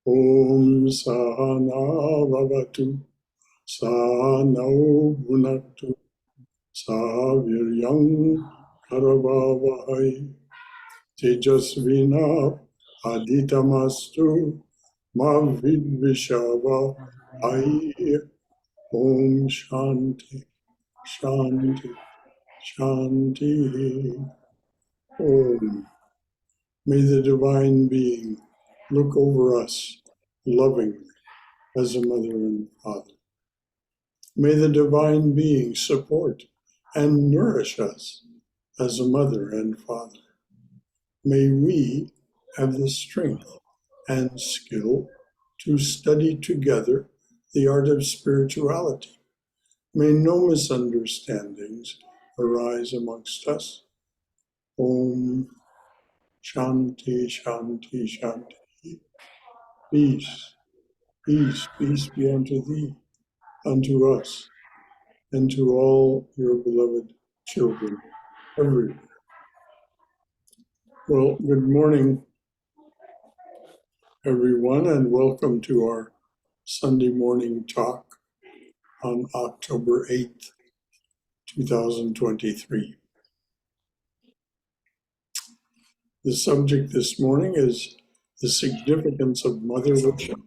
Om Sahana Vavatu Sahanau Bhunaktu Saviryam Karavavahai Tejasvina Aditamastu Ma Vidvishava Ai. Om Shanti Shanti Shanti. Om. May the Divine Being look over us lovingly as a mother and father. May the Divine Being support and nourish us as a mother and father. May we have the strength and skill to study together the art of spirituality. May no misunderstandings arise amongst us. Om Shanti Shanti Shanti. Peace, peace, peace be unto thee, unto us, and to all your beloved children everywhere. Well, good morning, everyone, and welcome to our Sunday morning talk on October 8th, 2023. The subject this morning is the significance of mother worship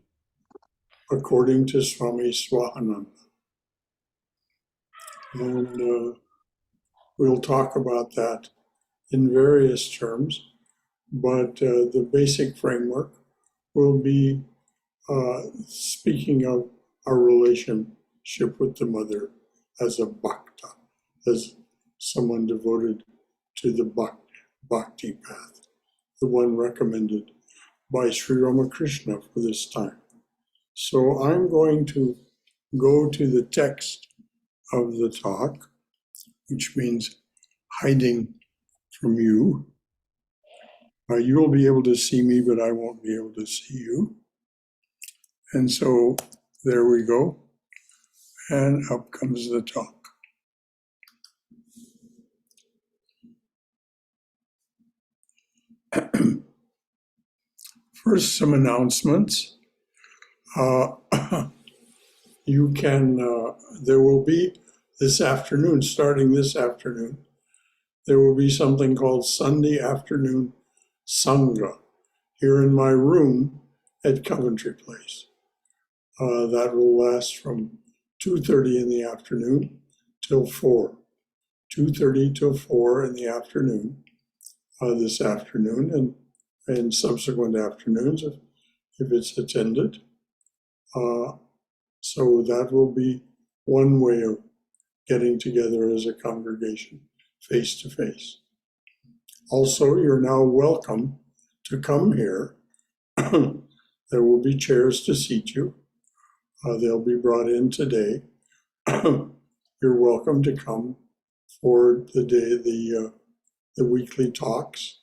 according to Swami Swahananda. And we'll talk about that in various terms, but the basic framework will be speaking of our relationship with the mother as a bhakta, as someone devoted to the bhakti path, the one recommended by Sri Ramakrishna for this time. So I'm going to go to the text of the talk, which means hiding from you. You'll be able to see me, but I won't be able to see you. And so there we go. And up comes the talk. First, some announcements. You can, there will be this afternoon, starting this afternoon, there will be something called Sunday Afternoon Sangha here in my room at Coventry Place. That will last from 2:30 in the afternoon till 4. 2:30 till 4 in the afternoon, this afternoon, and subsequent afternoons if it's attended. So that will be one way of getting together as a congregation, face to face. Also, you're now welcome to come here. There will be chairs to seat you. They'll be brought in today. You're welcome to come for the day, the weekly talks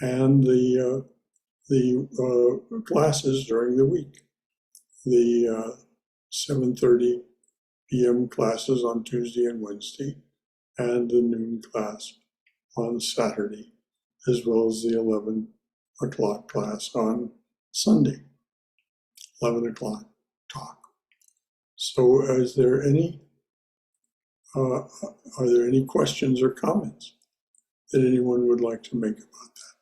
and the classes during the week. The 7:30 p.m. classes on Tuesday and Wednesday, and the noon class on Saturday, as well as the 11 o'clock class on Sunday, 11 o'clock talk. So are there any questions or comments that anyone would like to make about that?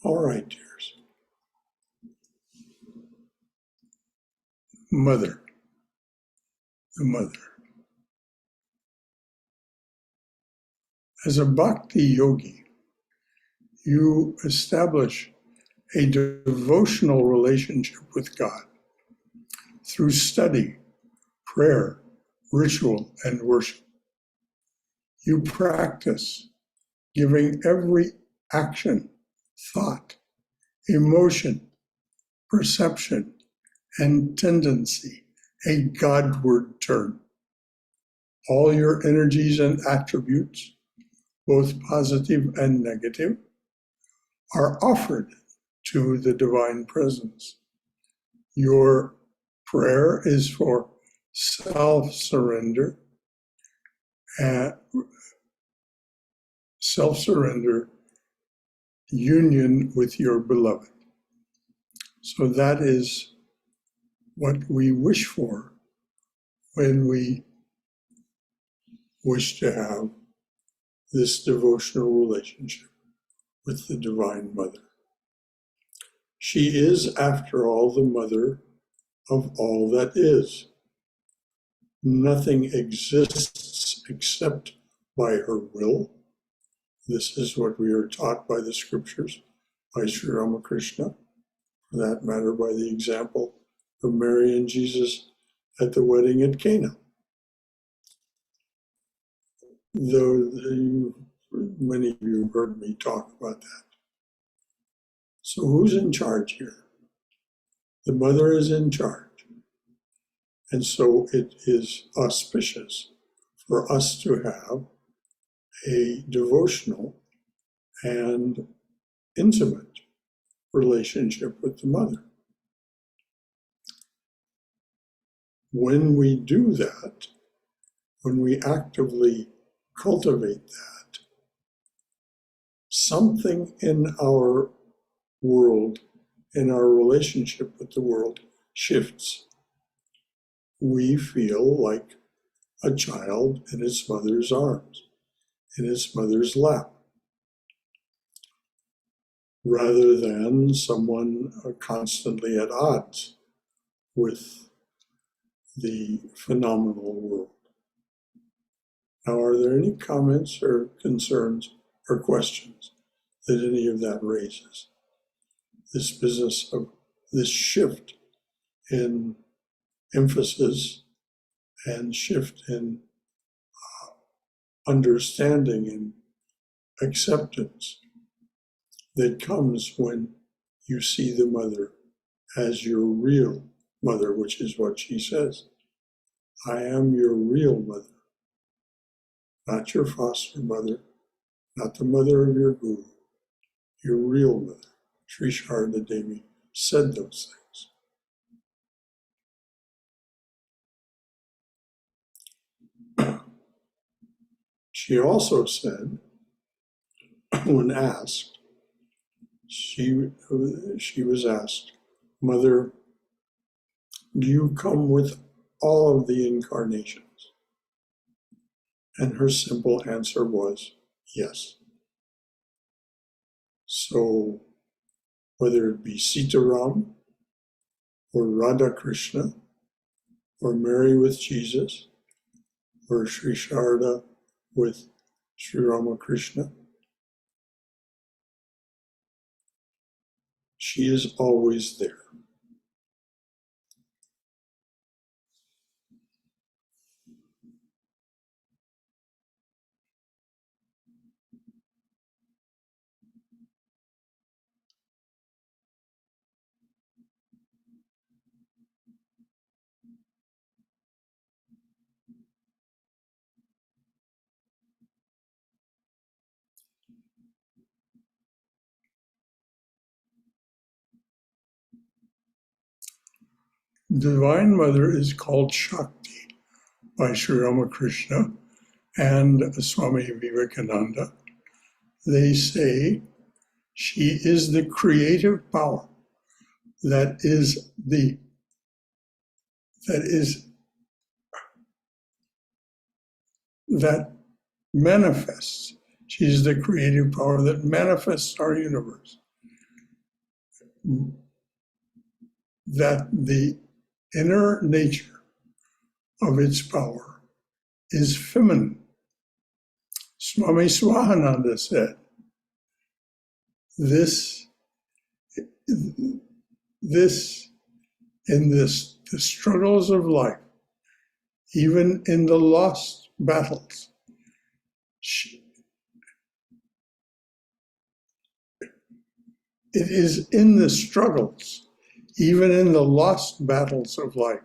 All right, dears. Mother, the mother. As a bhakti yogi, you establish a devotional relationship with God through study, prayer, ritual, and worship. You practice giving every action, thought, emotion, perception, and tendency a Godward turn. All your energies and attributes, both positive and negative, are offered to the divine presence. Your prayer is for self-surrender. Self-surrender union with your beloved. So that is what we wish for when we wish to have this devotional relationship with the Divine Mother. She is, after all, the mother of all that is. Nothing exists except by her will. This is what we are taught by the scriptures, by Sri Ramakrishna, for that matter, by the example of Mary and Jesus at the wedding at Cana. Though many of you have heard me talk about that. So who's in charge here? The mother is in charge. And so it is auspicious for us to have a devotional and intimate relationship with the mother. When we do that, when we actively cultivate that, something in our world, in our relationship with the world, shifts. We feel like a child in its mother's arms, in its mother's lap, rather than someone constantly at odds with the phenomenal world. Now, are there any comments or concerns or questions that any of that raises? This business of this shift in emphasis and shift in understanding and acceptance that comes when you see the mother as your real mother, which is what she says. I am your real mother, not your foster mother, not the mother of your guru, your real mother. Sri Sharda Devi said those things. She also said, when asked, she was asked, Mother, do you come with all of the incarnations? And her simple answer was, yes. So whether it be Sitaram, or Radha Krishna, or Mary with Jesus, or Sri Sharda with Sri Ramakrishna, she is always there. Divine Mother is called Shakti by Sri Ramakrishna and Swami Vivekananda. They say she is the creative power that manifests. She's the creative power that manifests our universe. That the inner nature of its power is feminine. Swami Swahananda said, the struggles of life, even in the lost battles, it is in the struggles, even in the lost battles of life,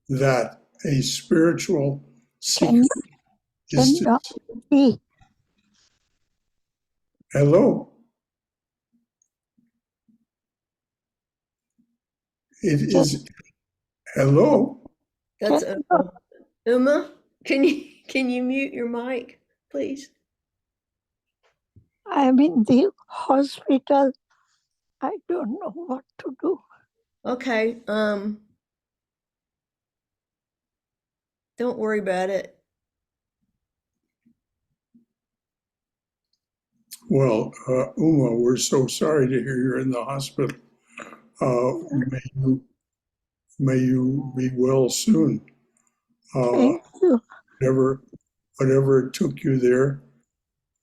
that a spiritual secret is to... Hello? It is... Hello? That's Uma. Can you mute your mic, please? I'm in the hospital. I don't know what to do. Okay. Don't worry about it. Well, Uma, we're so sorry to hear you're in the hospital. May you be well soon. Thank you. Whatever it took you there,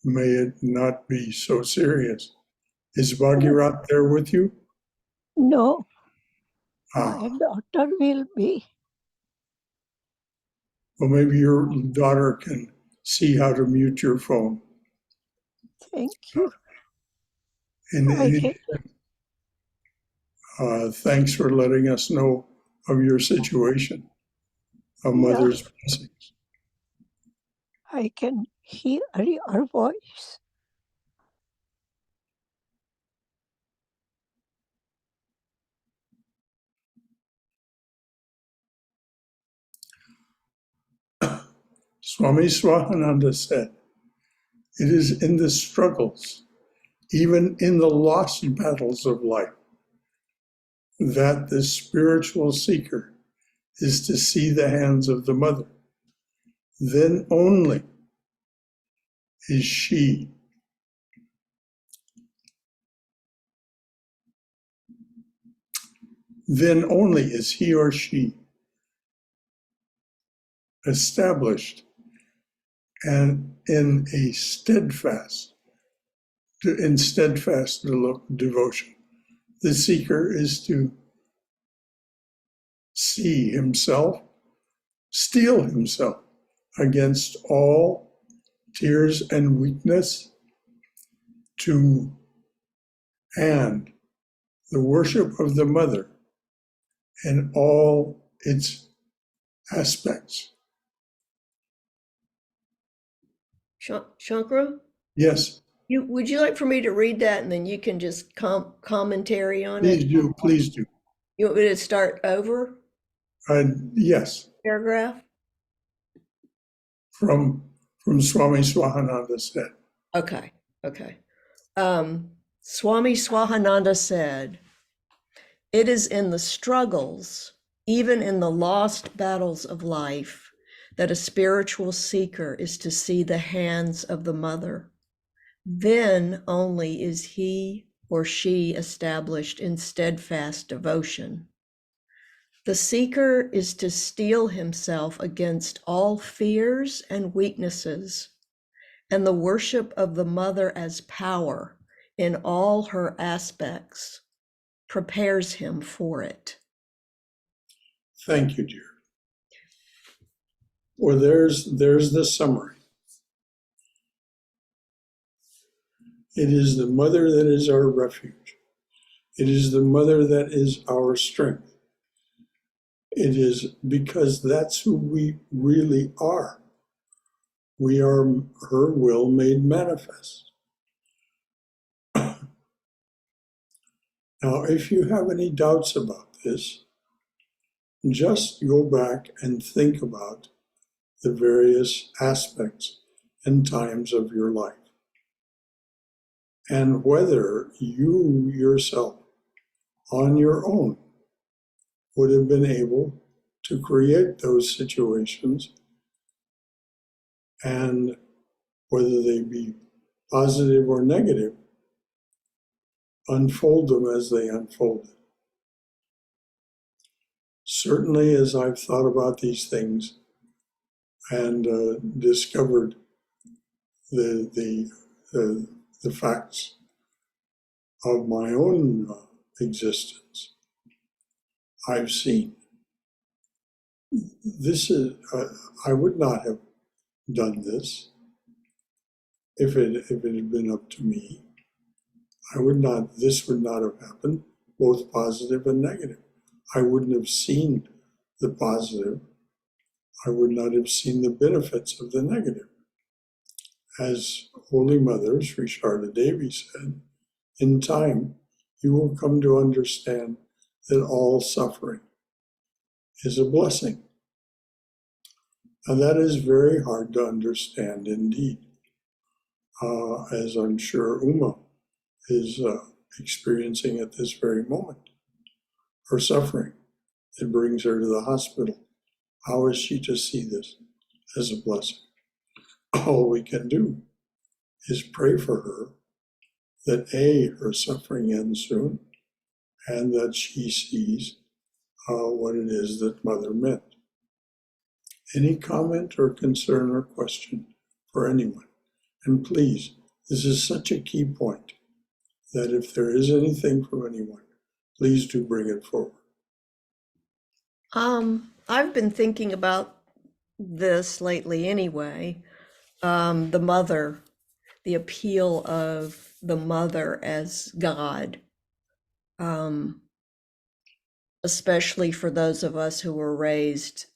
may it not be so serious. Is Bhagirath there with you? No, Ah, my daughter will be. well, maybe your daughter can see how to mute your phone. Thank you. And thanks for letting us know of your situation, of Mother's blessings. I can hear your voice. Swami Swahananda said, "It is in the struggles, even in the lost battles of life, that the spiritual seeker is to see the hands of the mother. Then only is she then only is he or she established and in steadfast devotion. The seeker is to see himself, steel himself against all tears and weakness and the worship of the mother in all its aspects." Shankara? Yes. Would you like for me to read that and then you can just commentary on Please it? do, please do. You want me to start over? Yes, Paragraph? from Swami Swahananda said. Okay. Swami Swahananda said, "It is in the struggles, even in the lost battles of life, that a spiritual seeker is to see the hands of the mother. Then only is he or she established in steadfast devotion. The seeker is to steel himself against all fears and weaknesses, and the worship of the mother as power in all her aspects prepares him for it." Thank you, dear. Well, there's the summary. It is the mother that is our refuge. It is the mother that is our strength. It is because that's who we really are. We are her will made manifest. Now, if you have any doubts about this, just go back and think about the various aspects and times of your life, and whether you yourself, on your own, would have been able to create those situations, and whether they be positive or negative, unfold them as they unfolded. Certainly, as I've thought about these things and discovered the facts of my own existence, I've seen this is. I would not have done this if it had been up to me. I would not. This would not have happened, both positive and negative. I wouldn't have seen the positive. I would not have seen the benefits of the negative. As Holy Mother Sri Sharda Devi said, in time you will come to understand that all suffering is a blessing. And that is very hard to understand indeed. as I'm sure Uma is experiencing at this very moment. Her suffering, it brings her to the hospital. How is she to see this as a blessing? All we can do is pray for her that her suffering ends soon, and that she sees what it is that Mother meant. Any comment or concern or question for anyone? And please, this is such a key point that if there is anything from anyone, please do bring it forward. I've been thinking about this lately anyway. The mother, the appeal of the mother as God, especially for those of us who were raised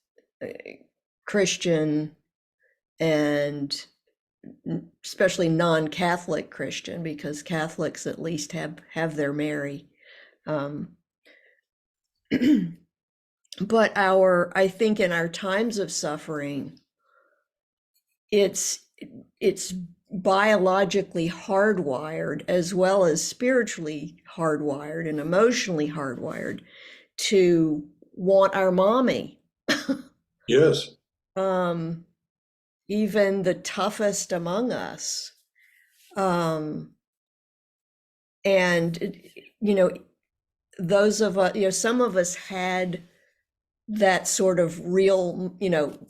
Christian, and especially non-Catholic Christian, because Catholics at least have their Mary. But I think in our times of suffering, it's biologically hardwired as well as spiritually hardwired and emotionally hardwired to want our mommy. Yes. Even the toughest among us. And, those of us, some of us had that sort of real,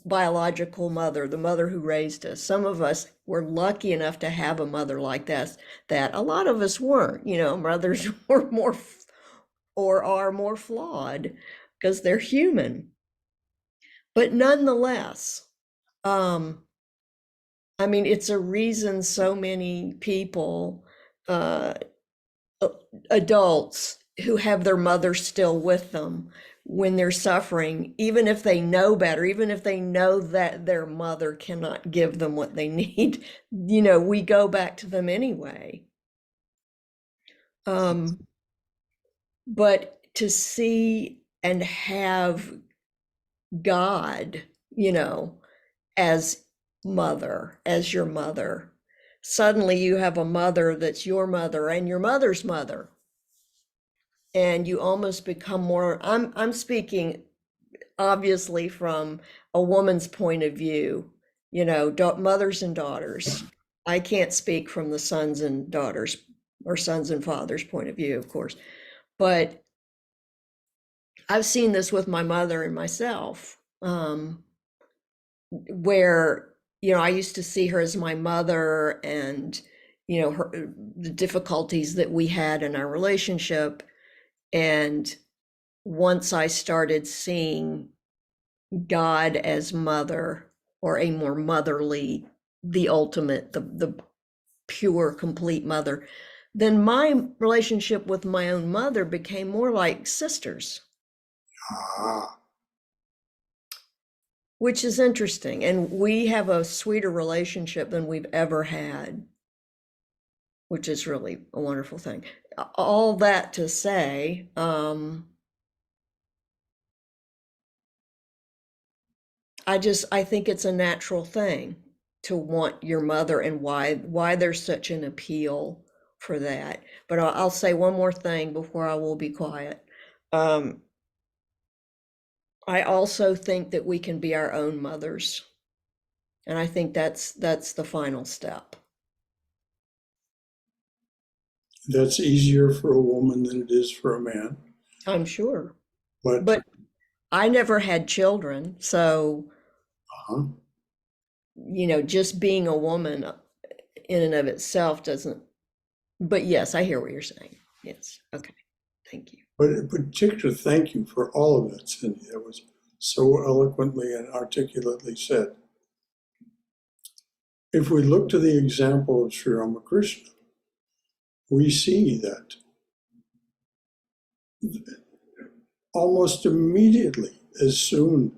biological mother, the mother who raised us. Some of us were lucky enough to have a mother like that. A lot of us weren't, mothers were more or are more flawed because they're human. But nonetheless, it's a reason so many people, adults who have their mother still with them when they're suffering, even if they know better, even if they know that their mother cannot give them what they need, we go back to them anyway. But to see and have God, as mother, as your mother, suddenly you have a mother that's your mother and your mother's mother. And you almost become more, I'm speaking obviously from a woman's point of view, mothers and daughters. I can't speak from the sons and daughters or sons and fathers point of view, of course, but I've seen this with my mother and myself, where, I used to see her as my mother, and, the difficulties that we had in our relationship. And once I started seeing God as mother, or a more motherly, the ultimate, the pure, complete mother, then my relationship with my own mother became more like sisters. Which is interesting. And we have a sweeter relationship than we've ever had, which is really a wonderful thing. All that to say, I think it's a natural thing to want your mother, and why there's such an appeal for that. But I'll say one more thing before I will be quiet. I also think that we can be our own mothers. And I think that's the final step. That's easier for a woman than it is for a man. I'm sure. But I never had children, so just being a woman in and of itself doesn't. But yes, I hear what you're saying. Yes. Okay. Thank you. But in particular, thank you for all of that, Cindy. That was so eloquently and articulately said. If we look to the example of Sri Ramakrishna, we see that almost immediately, as soon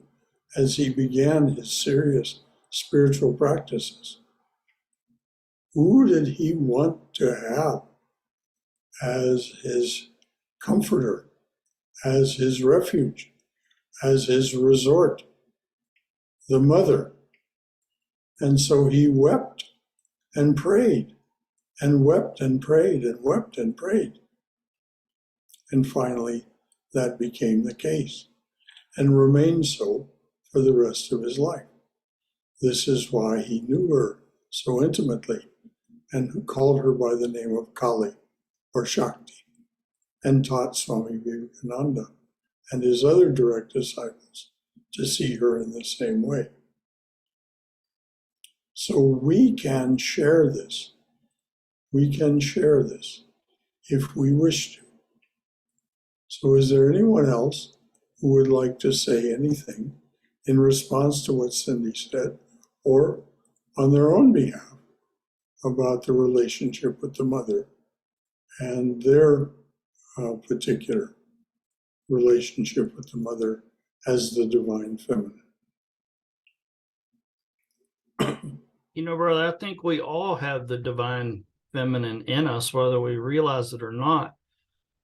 as he began his serious spiritual practices, who did he want to have as his comforter, as his refuge, as his resort? The mother. And so he wept and prayed and wept and prayed and wept and prayed. And finally, that became the case and remained so for the rest of his life. This is why he knew her so intimately and called her by the name of Kali or Shakti, and taught Swami Vivekananda and his other direct disciples to see her in the same way. So we can share this. We can share this if we wish to. So is there anyone else who would like to say anything in response to what Cindy said, or on their own behalf, about the relationship with the mother and their particular relationship with the mother as the divine feminine? You know, brother, I think we all have the divine feminine in us, whether we realize it or not.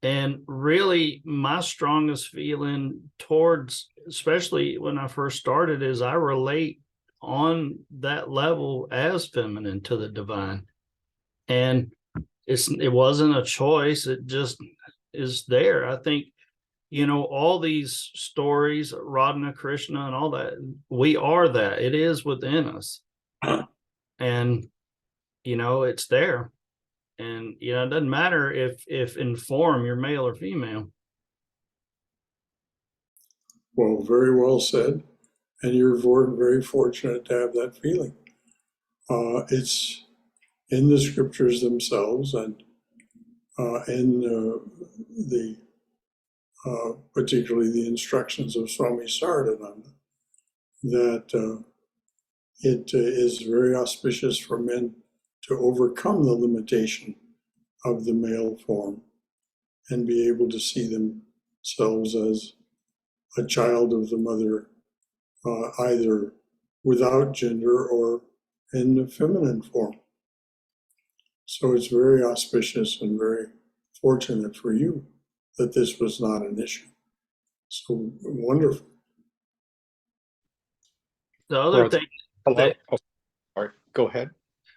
And really, my strongest feeling towards, especially when I first started, is I relate on that level as feminine to the divine. And it wasn't a choice. It just is there. I think, you know, all these stories, Radha Krishna and all that, we are that. It is within us. And, you know, it's there. And, you know, it doesn't matter if in form you're male or female. Well, very well said. And you're very fortunate to have that feeling. It's in the scriptures themselves and in the particularly the instructions of Swami Swahananda, that it is very auspicious for men to overcome the limitation of the male form and be able to see themselves as a child of the mother, either without gender or in the feminine form. So it's very auspicious and very fortunate for you that this was not an issue. So wonderful. The other thing Hello. that Oh, sorry. Go ahead.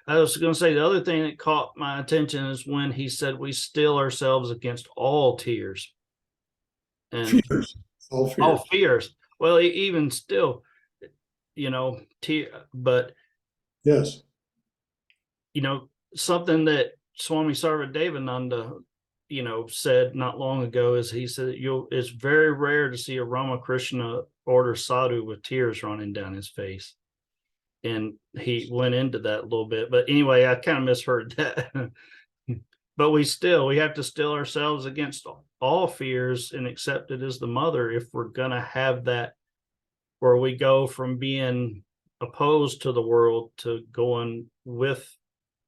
I was going to say, the other thing that caught my attention is when he said we still ourselves against all tears and Fears, all fears. all fears. Well, even still, you know, but Yes. you know, something that Swami Sarvadevananda, you know, said not long ago is he said it's very rare to see a Ramakrishna order sadhu with tears running down his face. And he went into that a little bit. But anyway, I kind of misheard that. But we have to still ourselves against all fears and accept it as the mother if we're going to have that where we go from being opposed to the world to going with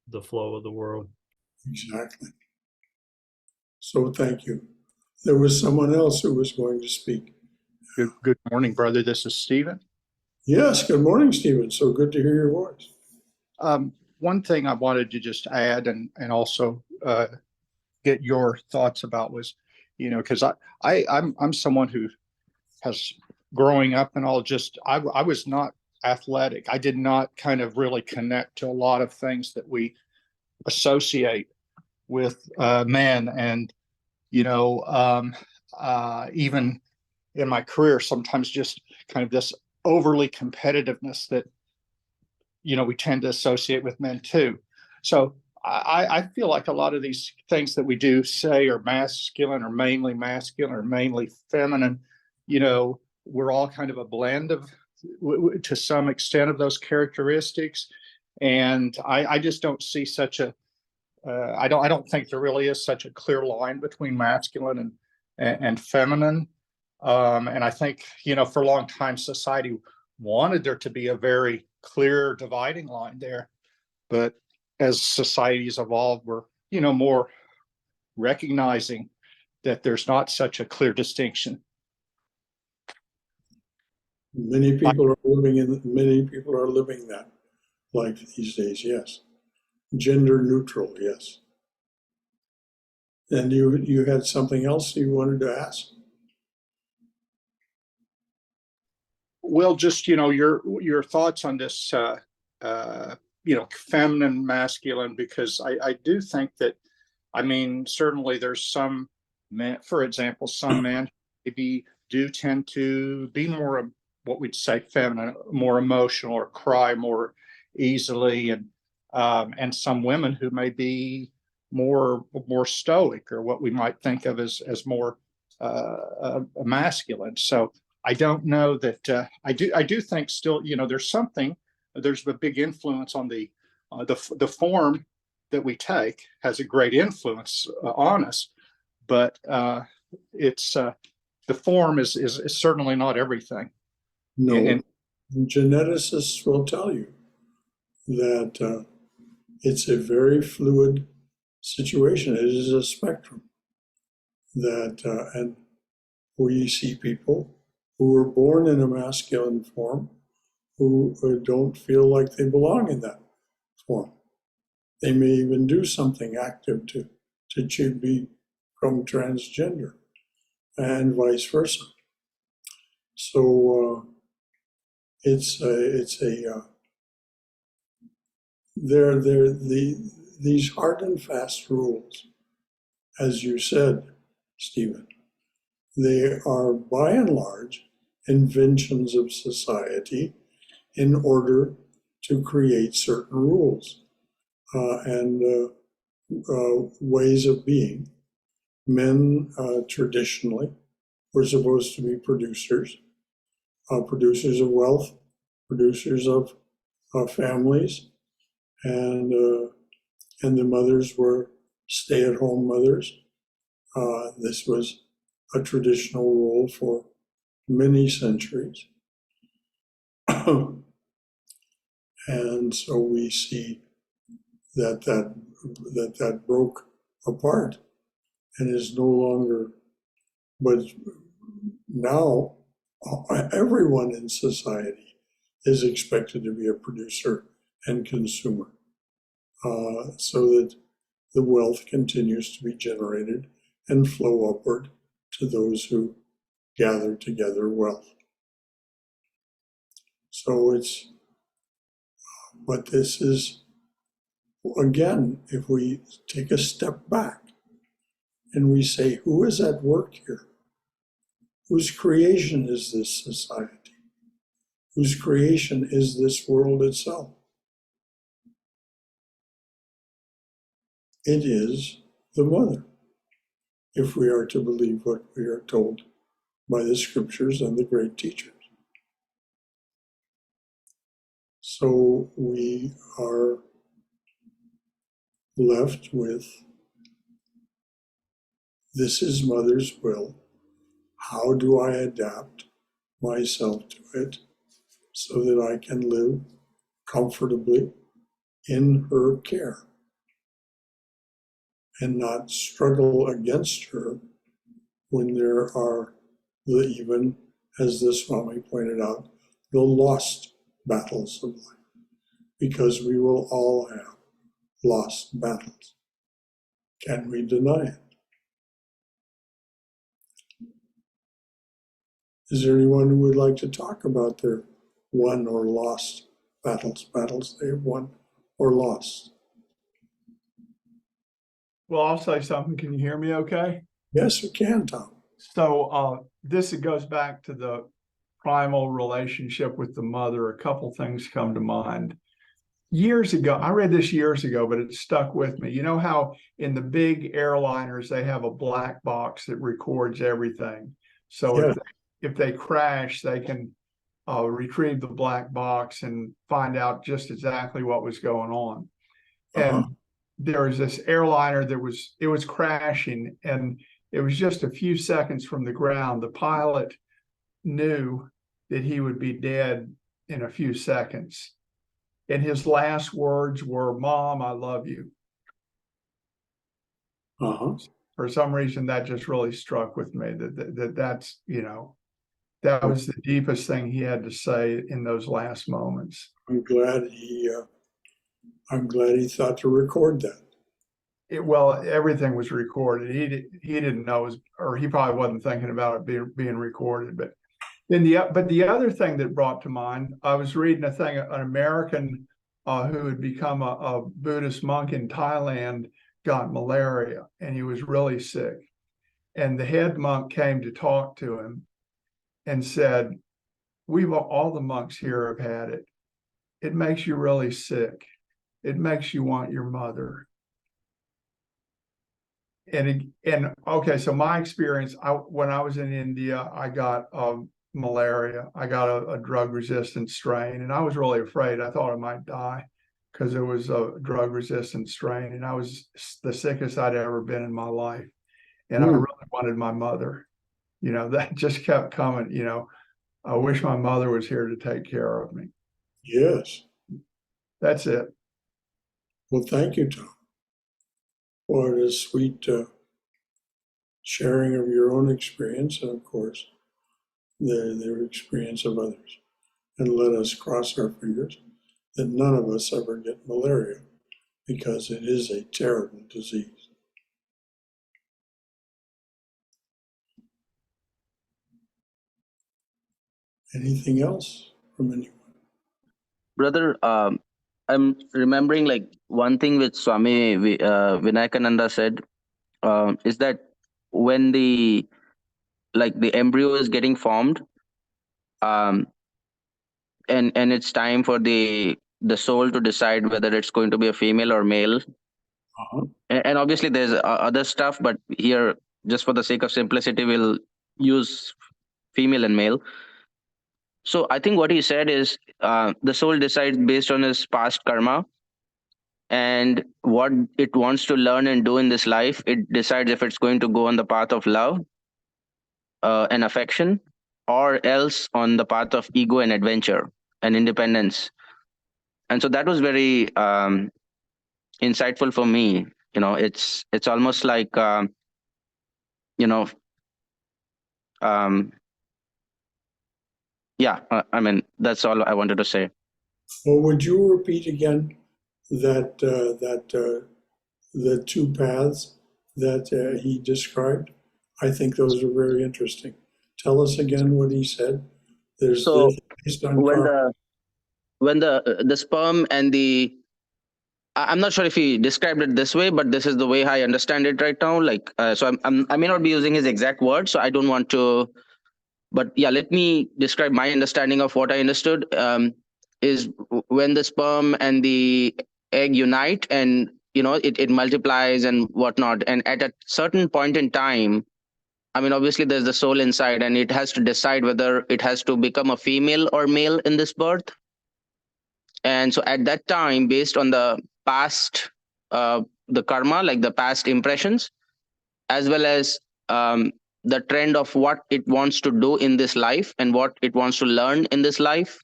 the flow of the world. Exactly. So thank you. There was someone else who was going to speak. Good morning, brother. This is Stephen. Yes, good morning, Stephen. So good to hear your voice. One thing I wanted to just add and also get your thoughts about was, you know, because I'm someone who has growing up and all I was not athletic. I did not kind of really connect to a lot of things that we associate with men. And, you know, even in my career, sometimes just kind of this overly competitiveness that, you know, we tend to associate with men too. So I feel like a lot of these things that we do say are masculine or mainly feminine, you know, we're all kind of a blend of, to some extent, of those characteristics. And I just don't see such a, I don't think there really is such a clear line between masculine and feminine. And I think, you know, for a long time, society wanted there to be a very clear dividing line there. But as societies evolved, we're, you know, more recognizing that there's not such a clear distinction. Many people are living that life these days, yes. Gender neutral, yes. And you had something else you wanted to ask? Well, just, you know, your thoughts on this, feminine, masculine, because I do think that, I mean, certainly there's some men, for example, some men maybe do tend to be more, what we'd say feminine, more emotional, or cry more easily, and some women who may be more stoic, or what we might think of as more masculine. So I don't know that I do think still, there's a big influence on the form that we take has a great influence on us, but it's the form is certainly not everything. No, And geneticists will tell you that it's a very fluid situation. It is a spectrum that, and we see people who were born in a masculine form who don't feel like they belong in that form. They may even do something active to become transgender, and vice versa. So these hard and fast rules, as you said, Stephen, they are by and large inventions of society in order to create certain rules and ways of being. Men traditionally were supposed to be producers of wealth, producers of families, and the mothers were stay-at-home mothers. This was a traditional role for many centuries. And so we see that broke apart and is no longer, but now everyone in society is expected to be a producer and consumer, so that the wealth continues to be generated and flow upward to those who gather together wealth. So but this is, again, if we take a step back and we say, who is at work here? Whose creation is this society? Whose creation is this world itself? It is the mother, if we are to believe what we are told by the scriptures and the great teachers. So we are left with, this is mother's will. How do I adapt myself to it so that I can live comfortably in her care and not struggle against her when there are even, as the Swami pointed out, the lost battles of life, because we will all have lost battles. Can we deny it? Is there anyone who would like to talk about their won or lost battles they have won or lost? Well, I'll say something. Can you hear me okay? Yes, we can, Tom. So this goes back to the primal relationship with the mother. A couple things come to mind. Years ago, I read this years ago, but it stuck with me. You know how in the big airliners, they have a black box that records everything. So Yeah. if they crash, they can retrieve the black box and find out just exactly what was going on. And there was this airliner that was crashing, and it was just a few seconds from the ground. The pilot knew that he would be dead in a few seconds. And his last words were, "Mom, I love you." For some reason, that just really struck with me, that's, that was the deepest thing he had to say in those last moments. I'm glad he thought to record that. Well, everything was recorded. He didn't know, or he probably wasn't thinking about it being recorded. But then the other thing that brought to mind, I was reading a thing, an American who had become a Buddhist monk in Thailand, got malaria, and he was really sick. And the head monk came to talk to him and said, all the monks here have had it. It makes you really sick. It makes you want your mother. And okay, so my experience, when I was in India, I got malaria. I got a drug-resistant strain, and I was really afraid. I thought I might die because it was a drug-resistant strain, and I was the sickest I'd ever been in my life. And I really wanted my mother. You know, that just kept coming. You know, I wish my mother was here to take care of me. Yes. That's it. Well, thank you, Tom. What a sweet sharing of your own experience, and of course, their experience of others. And let us cross our fingers that none of us ever get malaria, because it is a terrible disease. Anything else from anyone? Brother, I'm remembering like one thing which Swami Vivekananda said is that when the embryo is getting formed, um, and it's time for the soul to decide whether it's going to be a female or male. And obviously there's other stuff, but here, just for the sake of simplicity, we'll use female and male. So I think what he said is the soul decides based on his past karma and what it wants to learn and do in this life. It decides if it's going to go on the path of love and affection, or else on the path of ego and adventure and independence. And so that was very insightful for me. You know, it's almost like you know yeah, I mean, that's all I wanted to say. Well, would you repeat again that the two paths that he described? I think those are very interesting. Tell us again what he said. There's So this based on when karma. the sperm and the I'm not sure if he described it this way, but this is the way I understand it right now. Like, so I may not be using his exact words, so I don't want to. But yeah, let me describe my understanding of what I understood. Is when the sperm and the egg unite, and it multiplies and whatnot, and at a certain point in time, I mean, obviously there's the soul inside, and it has to decide whether it has to become a female or male in this birth. And so at that time, based on the past, the karma, like the past impressions, as well as the trend of what it wants to do in this life and what it wants to learn in this life,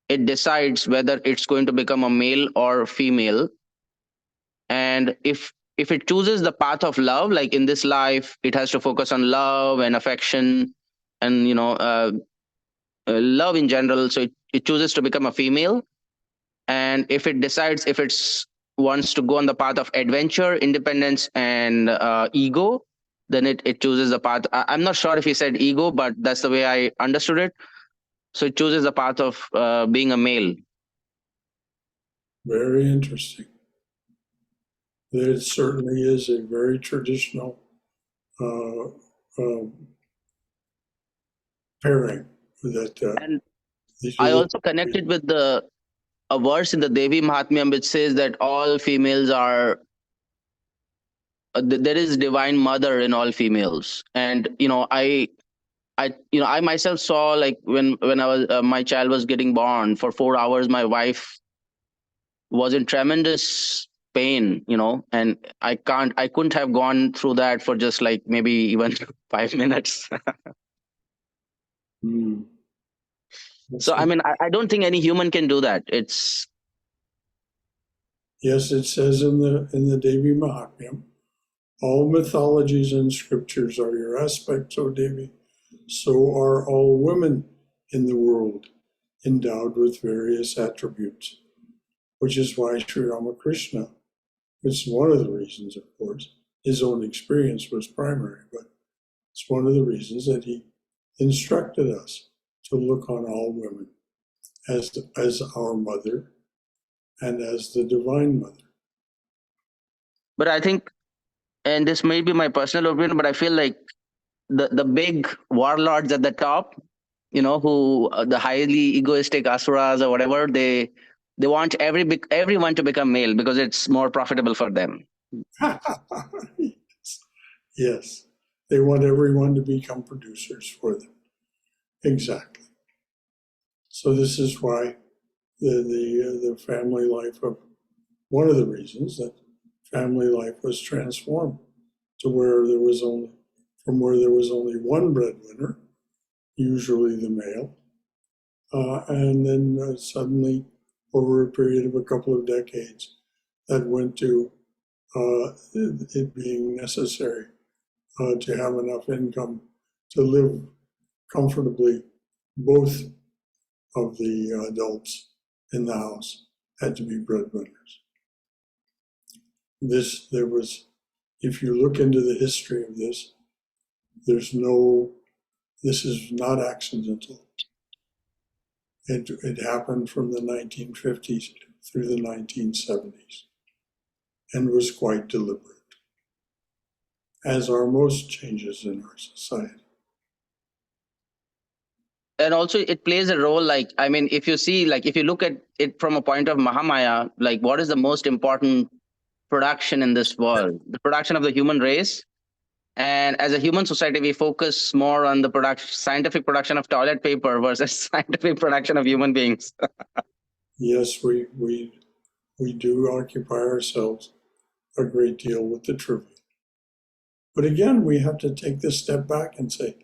it decides whether it's going to become a male or female. And if it chooses the path of love, like in this life, it has to focus on love and affection and love in general. So it chooses to become a female. And if it decides if it's wants to go on the path of adventure, independence, and ego, then it chooses the path. I'm not sure if he said ego, but that's the way I understood it. So it chooses the path of being a male. Very interesting. There certainly is a very traditional pairing that. And I also connected with a verse in the Devi Mahatmyam which says that all females are there is divine mother in all females. And I myself saw, like, when I was my child was getting born, for 4 hours my wife was in tremendous pain, and I couldn't have gone through that for just like maybe even 5 minutes. So I mean, I don't think any human can do that. Yes, it says in the Devi Mahatmyam, all mythologies and scriptures are your aspects, O Devi. So are all women in the world endowed with various attributes, which is why Sri Ramakrishna, it's one of the reasons, of course, his own experience was primary, but it's one of the reasons that he instructed us to look on all women as our mother and as the Divine Mother. But I think, and this may be my personal opinion, but I feel like the big warlords at the top, who the highly egoistic asuras or whatever, they want everyone to become male because it's more profitable for them. Yes, they want everyone to become producers for them. Exactly. So this is why the family life of, one of the reasons that family life was transformed to where there was only one breadwinner, usually the male, and then suddenly, over a period of a couple of decades, that went to it being necessary to have enough income to live comfortably. Both of the adults in the house had to be breadwinners. There was, if you look into the history of this, this is not accidental. It happened from the 1950s through the 1970s and was quite deliberate, as are most changes in our society. And also it plays a role, like, I mean, if you look at it from a point of Mahamaya, like what is the most important production in this world? The production of the human race. And as a human society, we focus more on the scientific production of toilet paper versus scientific production of human beings. Yes, we do occupy ourselves a great deal with the trivial. But again, we have to take this step back and say,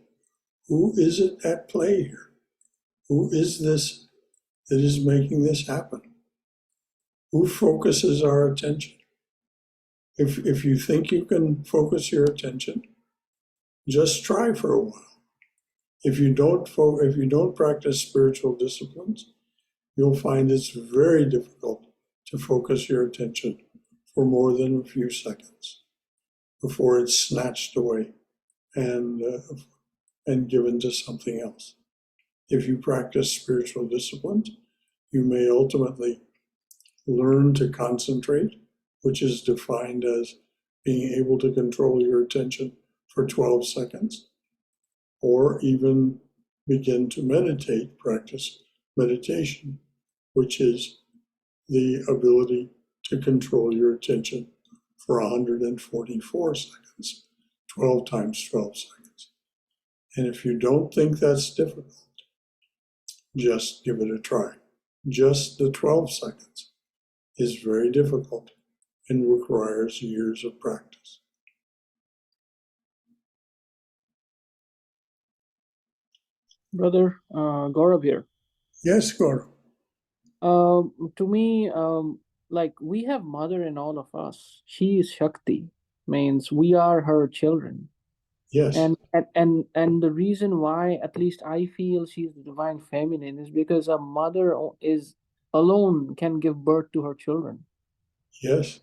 who is it at play here? Who is this that is making this happen? Who focuses our attention? If you think you can focus your attention, just try for a while. If you don't practice spiritual disciplines, you'll find it's very difficult to focus your attention for more than a few seconds before it's snatched away and given to something else. If you practice spiritual disciplines, you may ultimately learn to concentrate, which is defined as being able to control your attention for 12 seconds, or even begin to meditate, practice meditation, which is the ability to control your attention for 144 seconds, 12 times 12 seconds. And if you don't think that's difficult, just give it a try. Just the 12 seconds is very difficult and requires years of practice. Brother Gaurav here. Yes, Gaurav. To me, like we have mother in all of us. She is Shakti, means we are her children. Yes. And the reason why, at least I feel she's the divine feminine, is because a mother is alone can give birth to her children. Yes.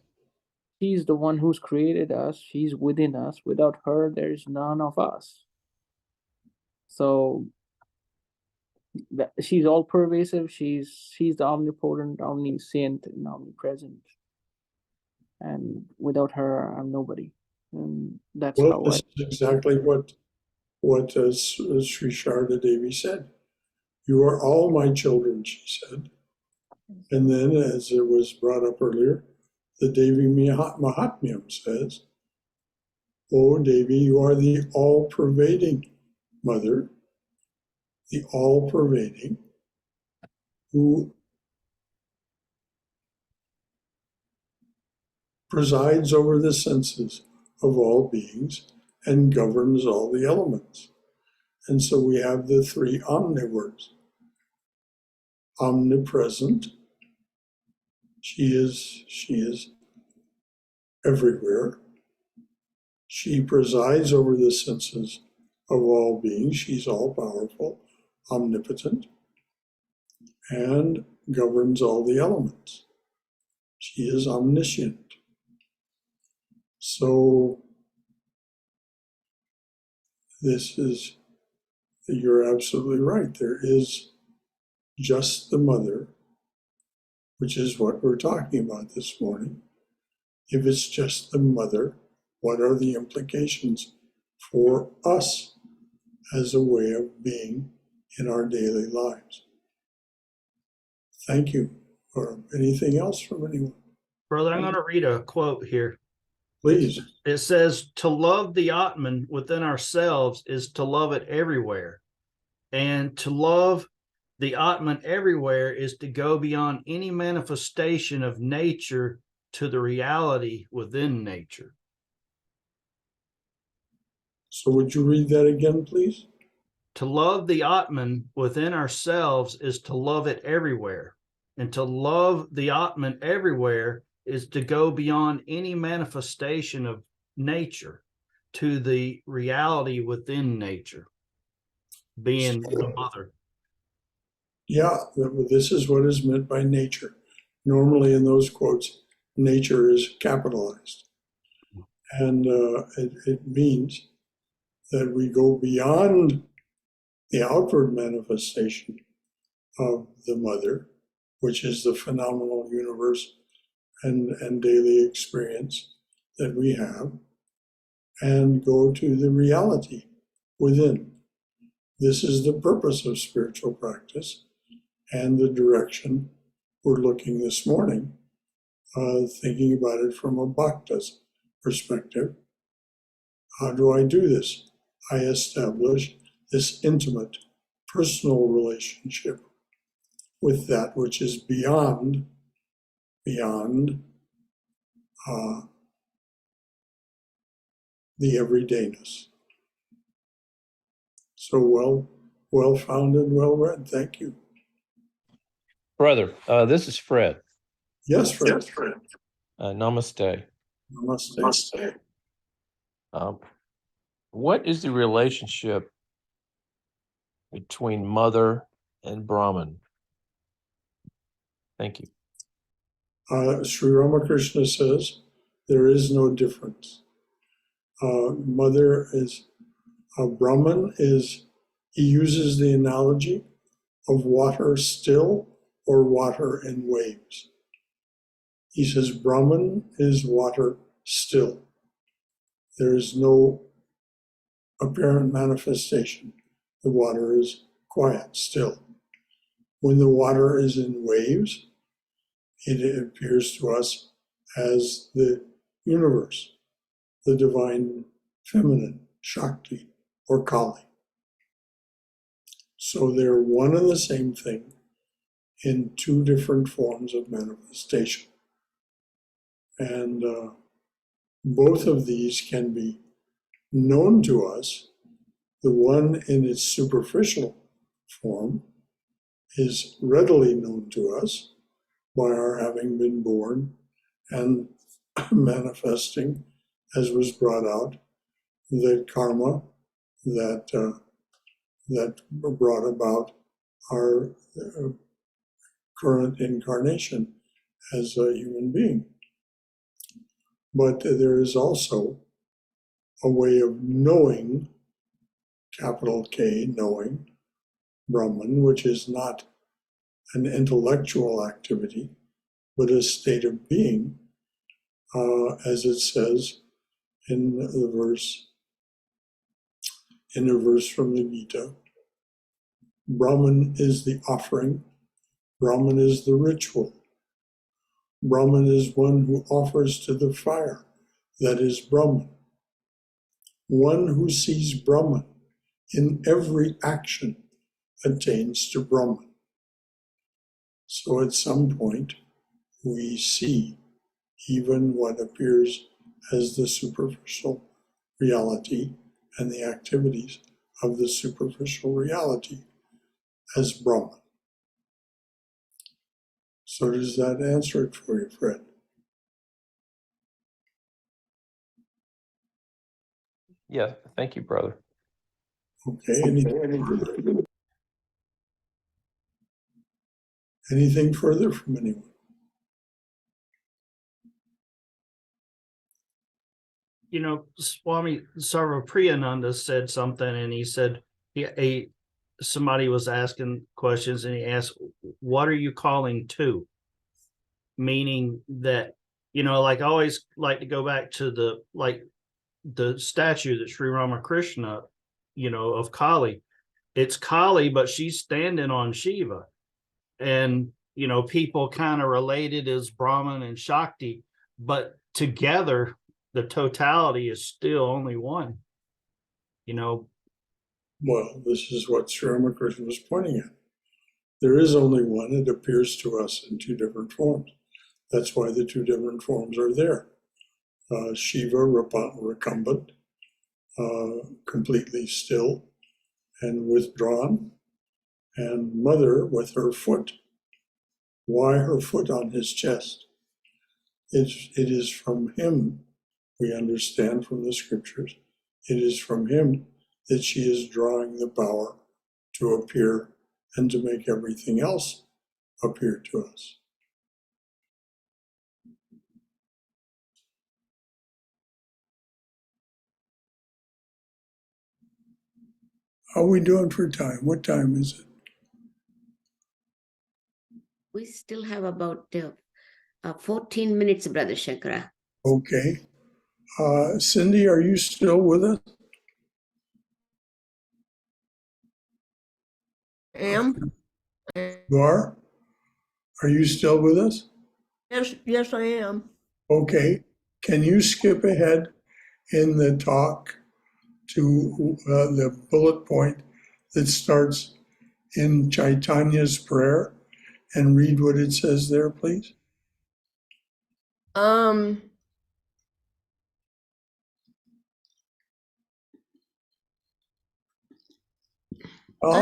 She's the one who's created us. She's within us. Without her, there is none of us. So she's all pervasive. She's the omnipotent, omniscient, and omnipresent. And without her, I'm nobody. And that's Well, how this is exactly what Sri Sharda Devi said. You are all my children, she said. And then, as it was brought up earlier, the Devi Mahatmyam says, "O Devi, you are the all-pervading mother, the all-pervading, who presides over the senses of all beings and governs all the elements." And so we have the three omni words. Omnipresent, she is everywhere. She presides over the senses of all beings. She's all powerful, omnipotent, and governs all the elements. She is omniscient. So you're absolutely right. There is just the mother which is what we're talking about this morning. If it's just the mother, what are the implications for us as a way of being in our daily lives? Thank you. Or anything else from anyone? Brother, I'm going to read a quote here. Please. It says, to love the Atman within ourselves is to love it everywhere. And to love the Atman everywhere is to go beyond any manifestation of nature to the reality within nature. So would you read that again, please? To love the Atman within ourselves is to love it everywhere. And to love the Atman everywhere is to go beyond any manifestation of nature to the reality within nature, being the mother. Yeah, this is what is meant by nature. Normally in those quotes, nature is capitalized. And it means that we go beyond the outward manifestation of the mother, which is the phenomenal universe and daily experience that we have, and go to the reality within. This is the purpose of spiritual practice and the direction we're looking this morning, thinking about it from a bhakta's perspective. How do I do this? I establish this intimate, personal relationship with that which is beyond the everydayness. So well founded, well read. Thank you. Brother, this is Fred. Yes, Fred. Namaste. Namaste. What is the relationship between mother and Brahman? Thank you. Sri Ramakrishna says there is no difference. Mother is Brahman is, he uses the analogy of water still or water in waves. He says Brahman is water still. There is no apparent manifestation. The water is quiet, still. When the water is in waves, it appears to us as the universe, the divine feminine, Shakti, or Kali. So they're one and the same thing in two different forms of manifestation. And both of these can be known to us. The one in its superficial form is readily known to us by our having been born and manifesting, as was brought out, the karma that brought about our current incarnation as a human being. But there is also a way of knowing, capital K, knowing Brahman, which is not an intellectual activity, but a state of being, as it says in a verse from the Gita. Brahman is the offering. Brahman is the ritual. Brahman is one who offers to the fire. That is Brahman. One who sees Brahman in every action attains to Brahman. So at some point, we see even what appears as the superficial reality and the activities of the superficial reality as Brahman. So does that answer it for you, Fred? Yeah, thank you, brother. Okay, anything further from anyone? You know, Swami Swahananda said something, and he said somebody was asking questions, and he asked, "What are you calling two?" meaning that, like I always like to go back to the statue that Sri Ramakrishna, of Kali. It's Kali, but she's standing on Shiva. And, people kind of related as Brahman and Shakti, but together, the totality is still only one. Well, this is what Sri Ramakrishna was pointing at. There is only one. It appears to us in two different forms. That's why the two different forms are there. Shiva recumbent, completely still and withdrawn, and Mother with her foot. Why her foot on his chest? It is from him, we understand from the scriptures, it is from him that she is drawing the power to appear and to make everything else appear to us. How are we doing for time? What time is it? We still have about 14 minutes, Brother Shankara. Okay. Cindy, are you still with us? Am? You are? Are you still with us? Yes, I am. Okay. Can you skip ahead in the talk to the bullet point that starts in Chaitanya's prayer and read what it says there, please? I'll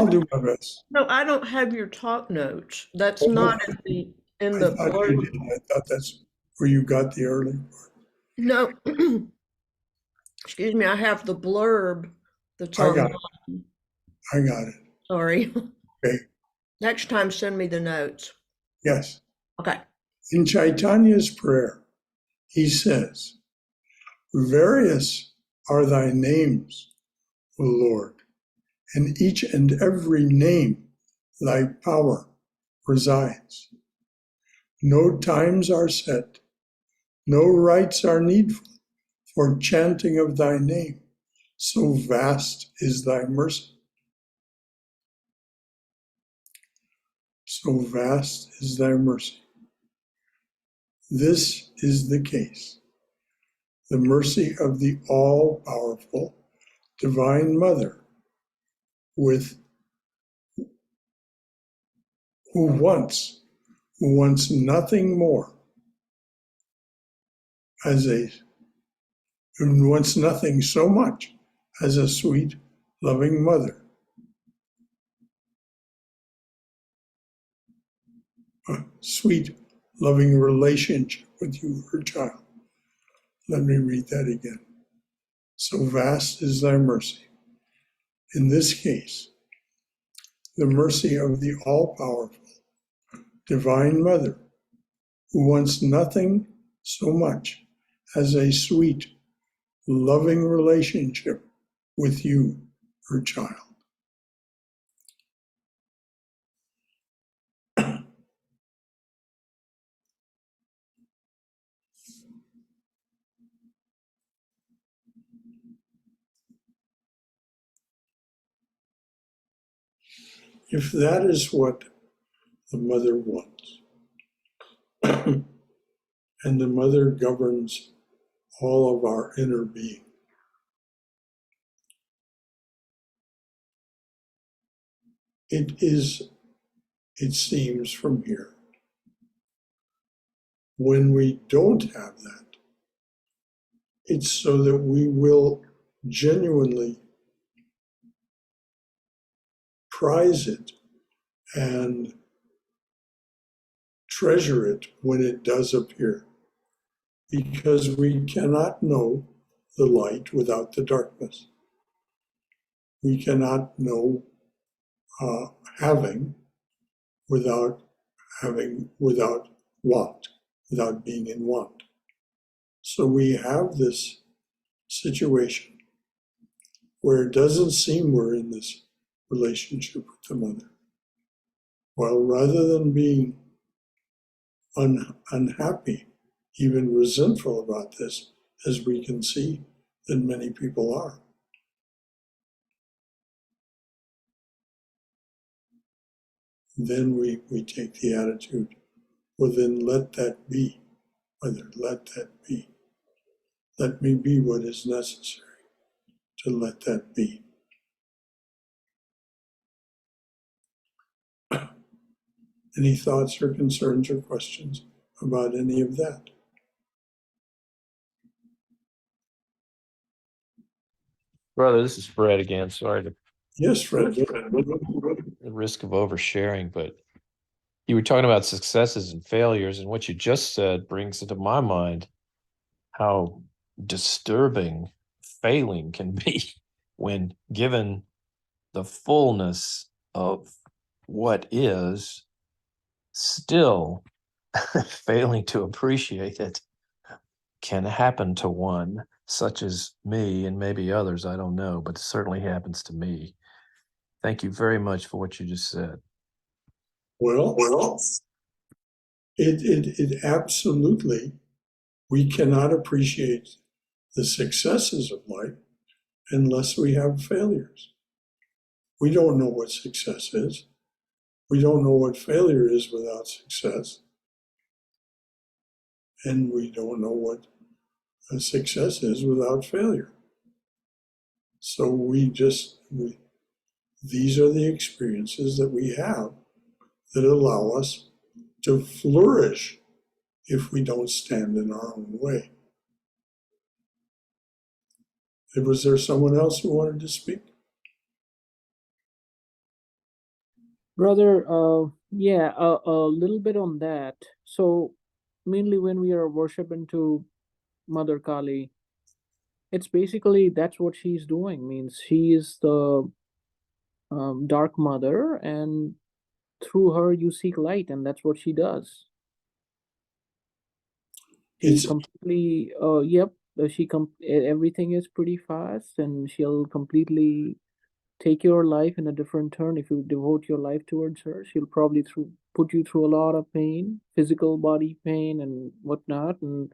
do my best. No, I don't have your talk notes. That's Oh, not in the I thought blurb. you did. I thought that's where you got the early part. No, excuse me, I have the blurb that's I on. got it. I got it. Sorry. Okay. Next time, send me the notes. Yes. Okay. In Chaitanya's prayer, he says, "Various are thy names, O Lord, and each and every name thy power resides. No times are set, no rites are needful for chanting of thy name, so vast is thy mercy." So vast is thy mercy. This is the case. The mercy of the all-powerful Divine Mother, who wants nothing more who wants nothing so much as a sweet, loving mother. A sweet, loving relationship with you, her child. Let me read that again. So vast is thy mercy. In this case, the mercy of the all-powerful Divine Mother, who wants nothing so much as a sweet, loving relationship with you, her child. If that is what the mother wants, and the mother governs all of our inner being, it seems from here, when we don't have that, it's so that we will genuinely prize it and treasure it when it does appear, because we cannot know the light without the darkness. We cannot know having without want, without being in want. So we have this situation where it doesn't seem we're in this relationship with the mother. Well, rather than being unhappy, even resentful about this, as we can see that many people are. Then we take the attitude, well, then let that be. Mother, let that be. Let me be what is necessary to let that be. Any thoughts or concerns or questions about any of that? Brother, this is Fred again. Sorry to Yes, Fred. the risk of oversharing, but you were talking about successes and failures, and what you just said brings into my mind how disturbing failing can be when given the fullness of what is, still failing to appreciate it can happen to one, such as me and maybe others, I don't know, but it certainly happens to me. Thank you very much for what you just said. Well, it absolutely, we cannot appreciate the successes of life unless we have failures. We don't know what success is. We don't know what failure is without success. And we don't know what a success is without failure. So these are the experiences that we have that allow us to flourish if we don't stand in our own way. Was there someone else who wanted to speak? Brother, yeah, a little bit on that. So mainly when we are worshiping to Mother Kali, it's basically that's what she's doing. Means she is the dark mother, and through her you seek light, and that's what she does. She completely, yep, everything is pretty fast, and she'll completely take your life in a different turn. If you devote your life towards her, she'll probably put you through a lot of pain, physical body pain and whatnot, and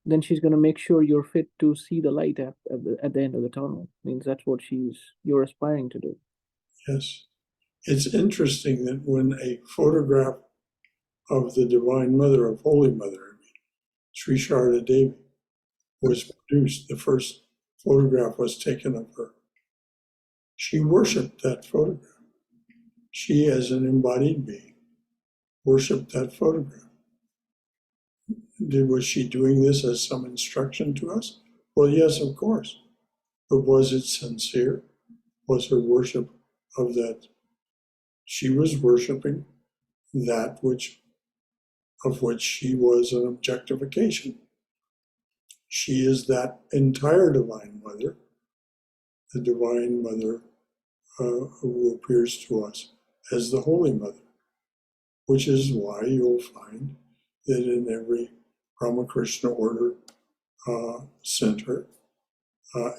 then she's going to make sure you're fit to see the light at the end of the tunnel. Means that's what you're aspiring to do. Yes. It's interesting that when a photograph of the Divine Mother, of Holy Mother, Sri Sharda Devi, was produced, the first photograph was taken of her. She worshipped that photograph. She, as an embodied being, worshipped that photograph. Was she doing this as some instruction to us? Well, yes, of course. But was it sincere? Was her worship of that? She was worshiping that of which she was an objectification. She is that entire Divine Mother, the Divine Mother who appears to us as the Holy Mother, which is why you'll find that in every Ramakrishna order center,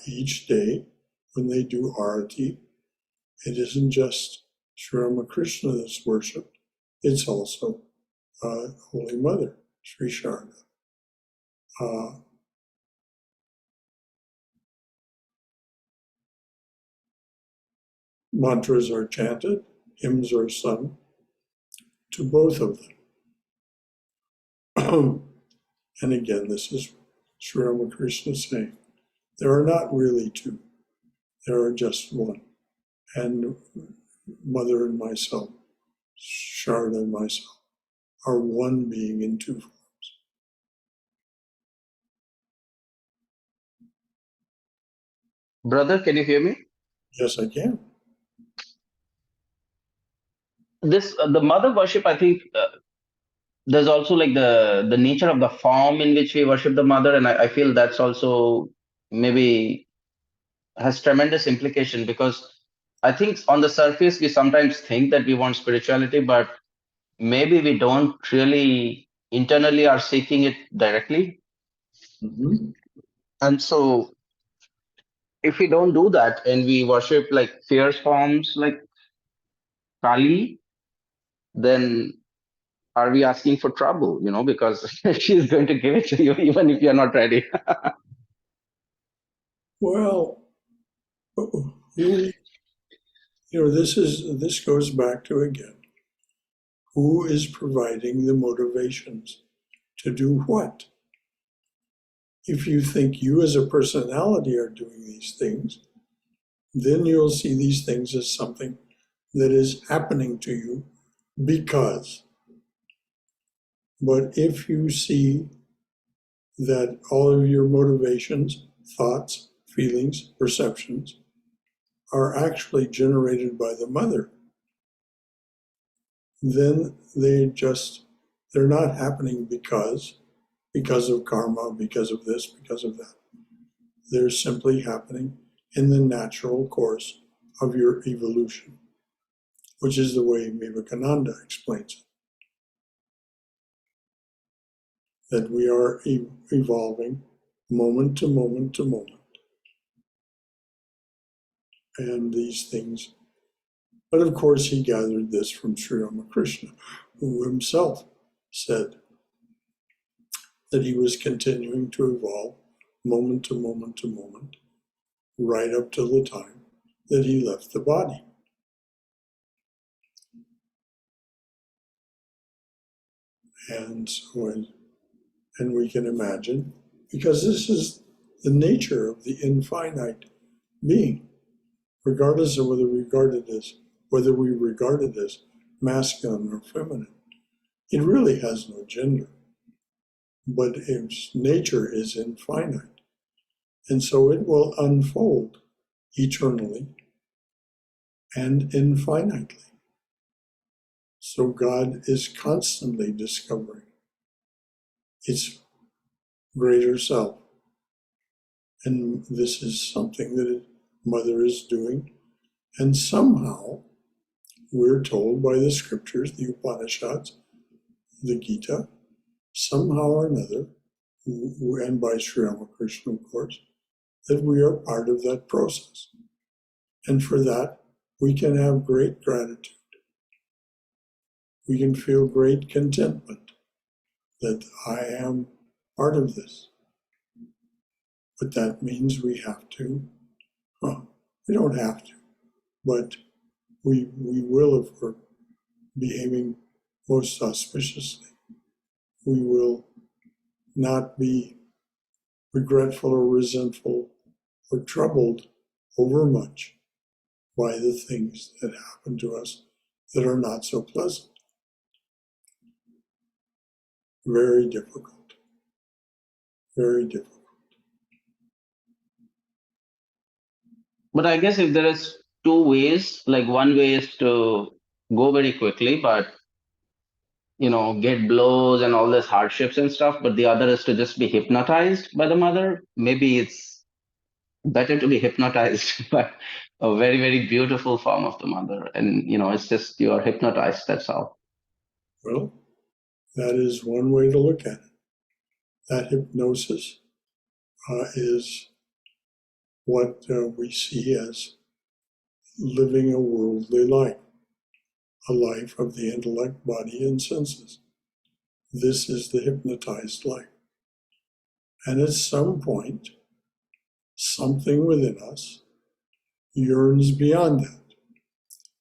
each day when they do arati, it isn't just Sri Ramakrishna that's worshipped, it's also Holy Mother, Sri Sharda. Mantras are chanted, hymns are sung to both of them. And again, this is Sri Ramakrishna saying, there are not really two, there are just one. And Mother and myself, Sharda and myself, are one being in two forms. Brother, can you hear me? Yes, I can. The mother worship, I think there's also like the nature of the form in which we worship the mother, and I feel that's also maybe has tremendous implication, because I think on the surface we sometimes think that we want spirituality, but maybe we don't really internally are seeking it directly. Mm-hmm. And so if we don't do that and we worship like fierce forms like Kali, then are we asking for trouble? Because she's going to give it to you even if you're not ready. Well, this goes back to, again, who is providing the motivations to do what? If you think you as a personality are doing these things, then you'll see these things as something that is happening to you because. But if you see that all of your motivations, thoughts, feelings, perceptions are actually generated by the mother, then they're not happening because of karma, because of this, because of that. They're simply happening in the natural course of your evolution, which is the way Vivekananda explains it. That we are evolving moment to moment to moment. And these things, but of course he gathered this from Sri Ramakrishna, who himself said that he was continuing to evolve moment to moment to moment, right up till the time that he left the body. And so, and we can imagine, because this is the nature of the infinite being, regardless of whether we regard it as masculine or feminine. It really has no gender, but its nature is infinite. And so it will unfold eternally and infinitely. So God is constantly discovering its greater self. And this is something that Mother is doing. And somehow we're told by the scriptures, the Upanishads, the Gita, somehow or another, and by Sri Ramakrishna, of course, that we are part of that process. And for that, we can have great gratitude. We can feel great contentment that I am part of this. But that means we have to, we don't have to, but we will if we're behaving most auspiciously. We will not be regretful or resentful or troubled overmuch by the things that happen to us that are not so pleasant. Very difficult. Very difficult. But I guess if there is two ways, like one way is to go very quickly, but get blows and all this hardships and stuff, but the other is to just be hypnotized by the mother. Maybe it's better to be hypnotized by a very, very beautiful form of the mother. And, it's just you're hypnotized, that's all. Well, that is one way to look at it. That hypnosis is what we see as living a worldly life, a life of the intellect, body, and senses. This is the hypnotized life. And at some point, something within us yearns beyond that.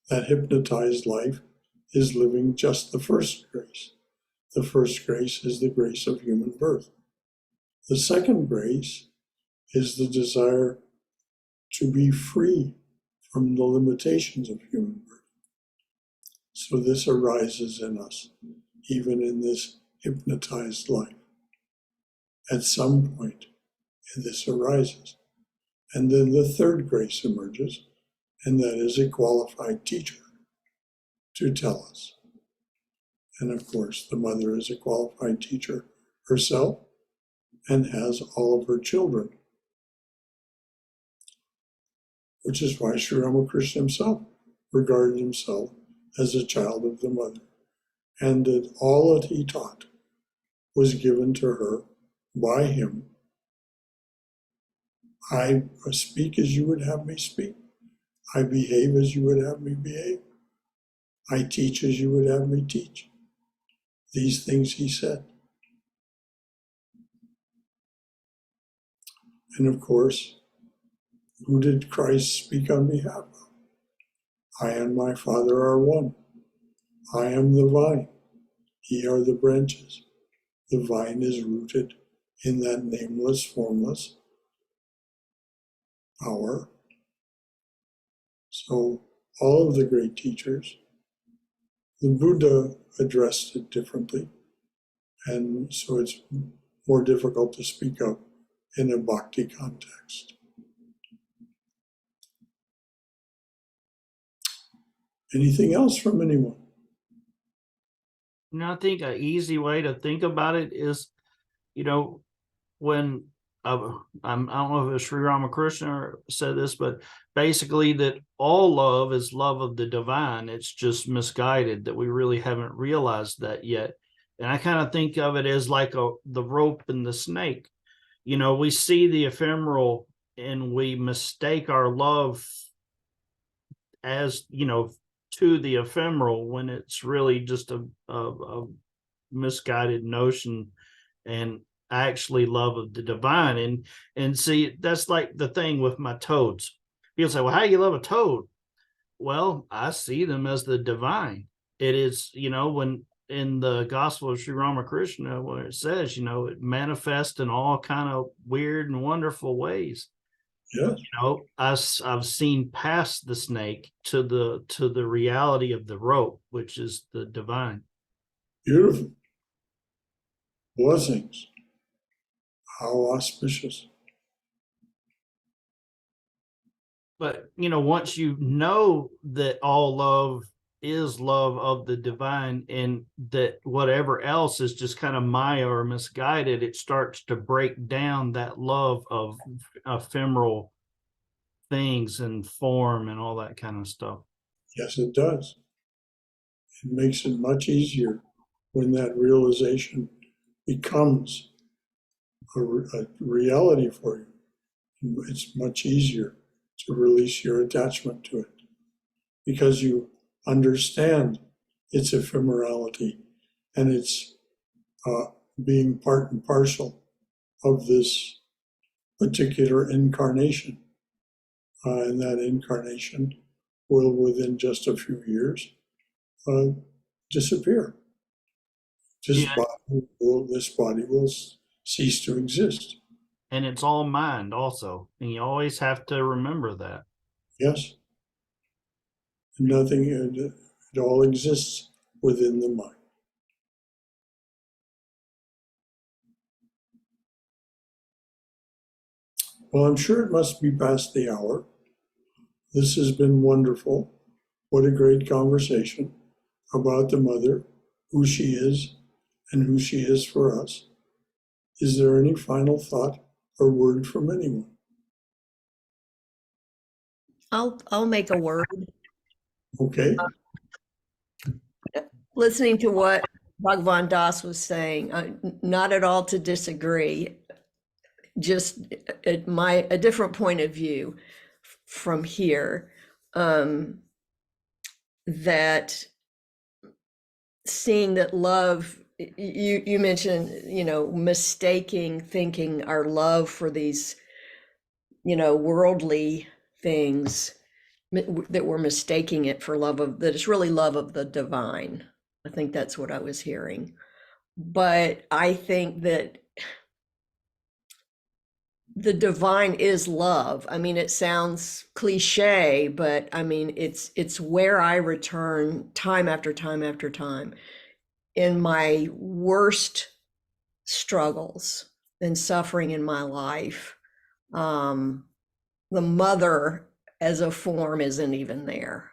That hypnotized life is living just the first grace. The first grace is the grace of human birth. The second grace is the desire to be free from the limitations of human birth. So this arises in us, even in this hypnotized life. At some point, this arises. And then the third grace emerges, and that is a qualified teacher to tell us. And of course, the mother is a qualified teacher herself and has all of her children, which is why Sri Ramakrishna himself regarded himself as a child of the mother, and that all that he taught was given to her by him. I speak as you would have me speak. I behave as you would have me behave. I teach as you would have me teach. these things he said. And of course, who did Christ speak on behalf of? I and my Father are one. I am the vine. Ye are the branches. The vine is rooted in that nameless, formless power. So all of the great teachers, the Buddha addressed it differently. And so it's more difficult to speak of in a bhakti context. Anything else from anyone? I think an easy way to think about it is, when I don't know if Sri Ramakrishna said this, but basically that all love is love of the divine. It's just misguided that we really haven't realized that yet. And I kind of think of it as like the rope and the snake. We see the ephemeral and we mistake our love as, to the ephemeral when it's really just a misguided notion and actually love of the divine. And see, that's like the thing with my toads. People say, well, how do you love a toad? Well, I see them as the divine. It is, when in the Gospel of Sri Ramakrishna, where it says, it manifests in all kind of weird and wonderful ways. Yes. I've seen past the snake to the reality of the rope, which is the divine. Beautiful. Blessings. How auspicious. But, once you know that all love is love of the divine and that whatever else is just kind of Maya or misguided, it starts to break down that love of ephemeral things and form and all that kind of stuff. Yes, it does. It makes it much easier when that realization becomes a reality for you. It's much easier to release your attachment to it because you understand its ephemerality and its being part and parcel of this particular incarnation. And that incarnation will, within just a few years, disappear. This body will cease to exist. And it's all mind also. And you always have to remember that. Yes. Nothing, it all exists within the mind. Well, I'm sure it must be past the hour. This has been wonderful. What a great conversation about the mother, who she is, and who she is for us. Is there any final thought or word from anyone? I'll make a word. Okay. Listening to what Bhagavan Das was saying, not at all to disagree, just a different point of view from here, that seeing that love, you mentioned, thinking our love for these, worldly things, that we're mistaking it for love of, that it's really love of the divine. I think that's what I was hearing. But I think that the divine is love. I mean, it sounds cliche, but I mean, it's where I return time after time after time. In my worst struggles and suffering in my life, the mother as a form isn't even there,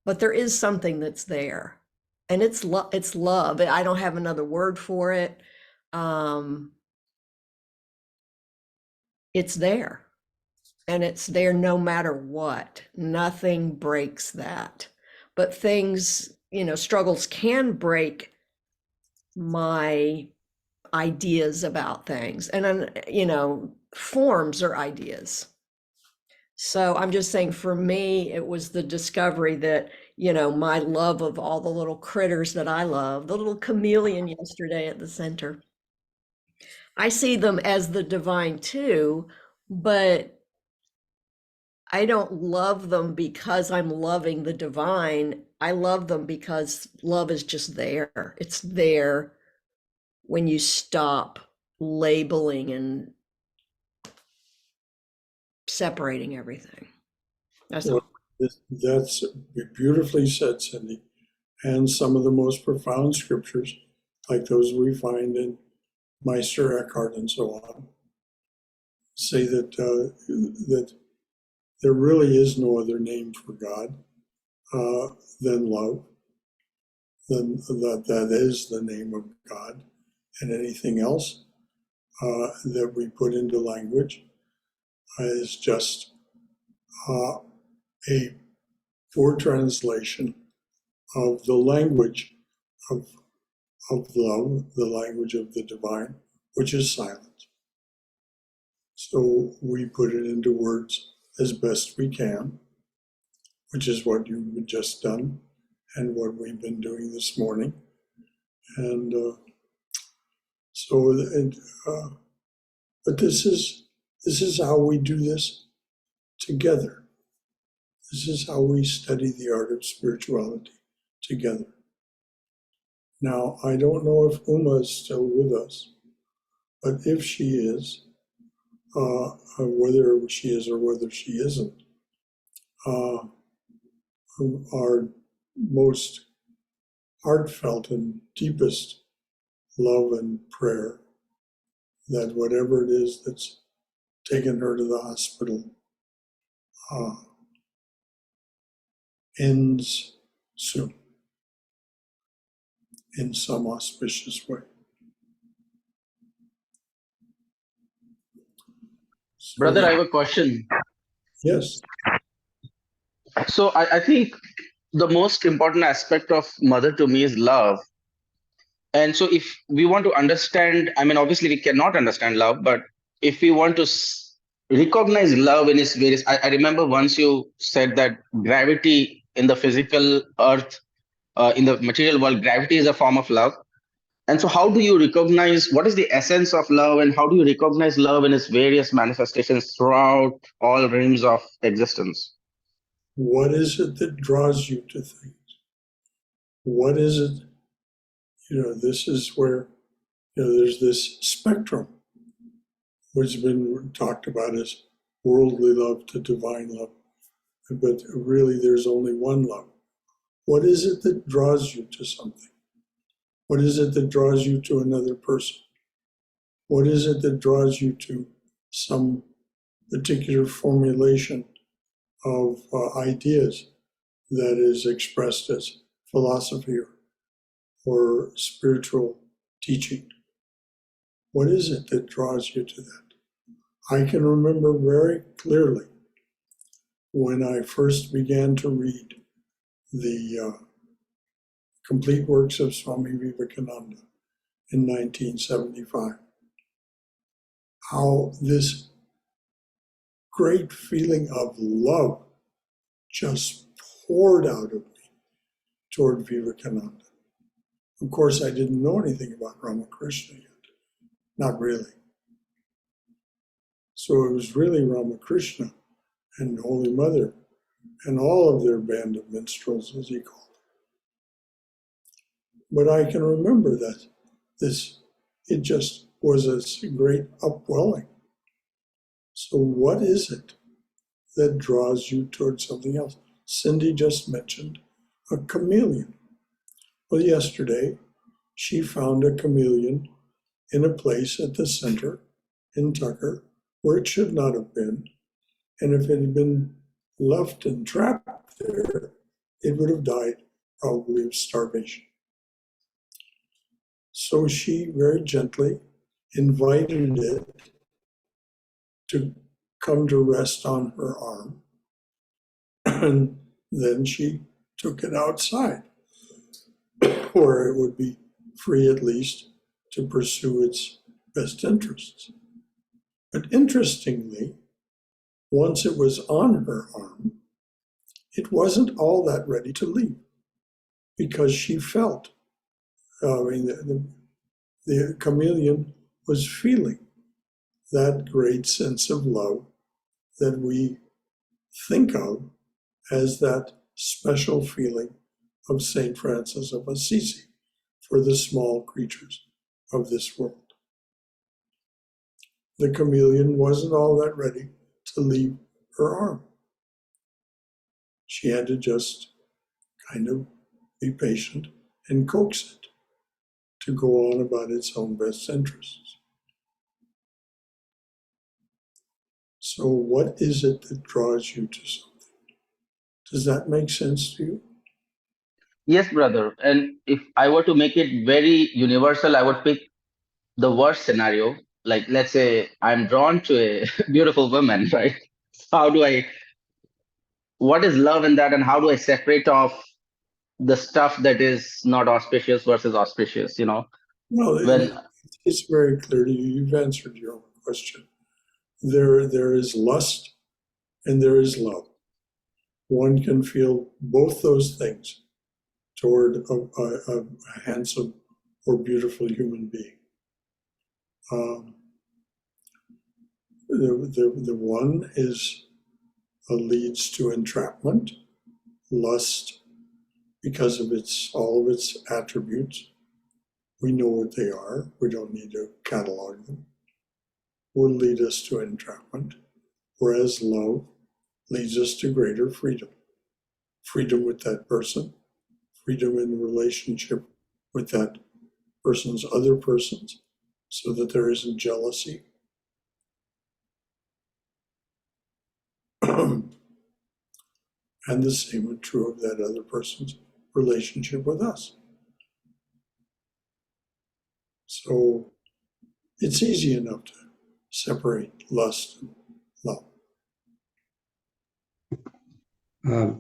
but there is something that's there, and it's love. I don't have another word for it. It's there, and it's there no matter what. Nothing breaks that, but things, struggles can break my ideas about things, and then, forms are ideas. So I'm just saying, for me, it was the discovery that, my love of all the little critters that I love, the little chameleon yesterday at the center. I see them as the divine too, but I don't love them because I'm loving the divine. I love them because love is just there. It's there when you stop labeling and separating everything. That's Well, that's beautifully said, Cindy. And some of the most profound scriptures, like those we find in Meister Eckhart and so on, say that that there really is no other name for God than love. Then that is the name of God, and anything else that we put into language is just a poor translation of the language of love, the language of the divine, which is silent. So we put it into words as best we can, which is what you've just done and what we've been doing this morning. And but this is how we do this together. This is how we study the art of spirituality together. Now, I don't know if Uma is still with us, but if she is, whether she is or whether she isn't, our most heartfelt and deepest love and prayer that whatever it is that's taken her to the hospital ends soon in some auspicious way. So, Brother, I have a question. yes. So I think the most important aspect of mother to me is love. And so if we want to understand, I mean, obviously we cannot understand love, but if we want to recognize love in its various, I remember once you said that gravity in the physical earth, in the material world, gravity is a form of love. And so how do you recognize, what is the essence of love, and how do you recognize love in its various manifestations throughout all realms of existence? What is it that draws you to things? What is it? This is where, there's this spectrum, which has been talked about as worldly love to divine love. But really, there's only one love. What is it that draws you to something? What is it that draws you to another person? What is it that draws you to some particular formulation of ideas that is expressed as philosophy or spiritual teaching? What is it that draws you to that? I can remember very clearly when I first began to read the complete works of Swami Vivekananda in 1975, how this great feeling of love just poured out of me toward Vivekananda. Of course, I didn't know anything about Ramakrishna yet, not really. So it was really Ramakrishna and Holy Mother and all of their band of minstrels, as he called them. But I can remember that it just was a great upwelling. So what is it that draws you towards something else? Cindy just mentioned a chameleon. Well, yesterday, she found a chameleon in a place at the center in Tucker where it should not have been. And if it had been left and trapped there, it would have died probably of starvation. So she very gently invited it to come to rest on her arm. And then she took it outside, where it would be free at least to pursue its best interests. But interestingly, once it was on her arm, it wasn't all that ready to leave because she felt, the chameleon was feeling that great sense of love that we think of as that special feeling of St. Francis of Assisi for the small creatures of this world. The chameleon wasn't all that ready to leave her arm. She had to just kind of be patient and coax it to go on about its own best interests. So what is it that draws you to something? Does that make sense to you? Yes, brother. And if I were to make it very universal, I would pick the worst scenario. Like, let's say I'm drawn to a beautiful woman, right? How do I, what is love in that, and how do I separate off the stuff that is not auspicious versus auspicious, Well, when it's very clear to you. You've answered your own question. There is lust and there is love. One can feel both those things toward a handsome or beautiful human being. The one is leads to entrapment, lust, because of all of its attributes. We know what they are. We don't need to catalog them. Will lead us to entrapment, whereas love leads us to greater freedom. Freedom with that person, freedom in relationship with that person's other persons, so that there isn't jealousy. And the same is true of that other person's relationship with us. So it's easy enough to separate lust and love.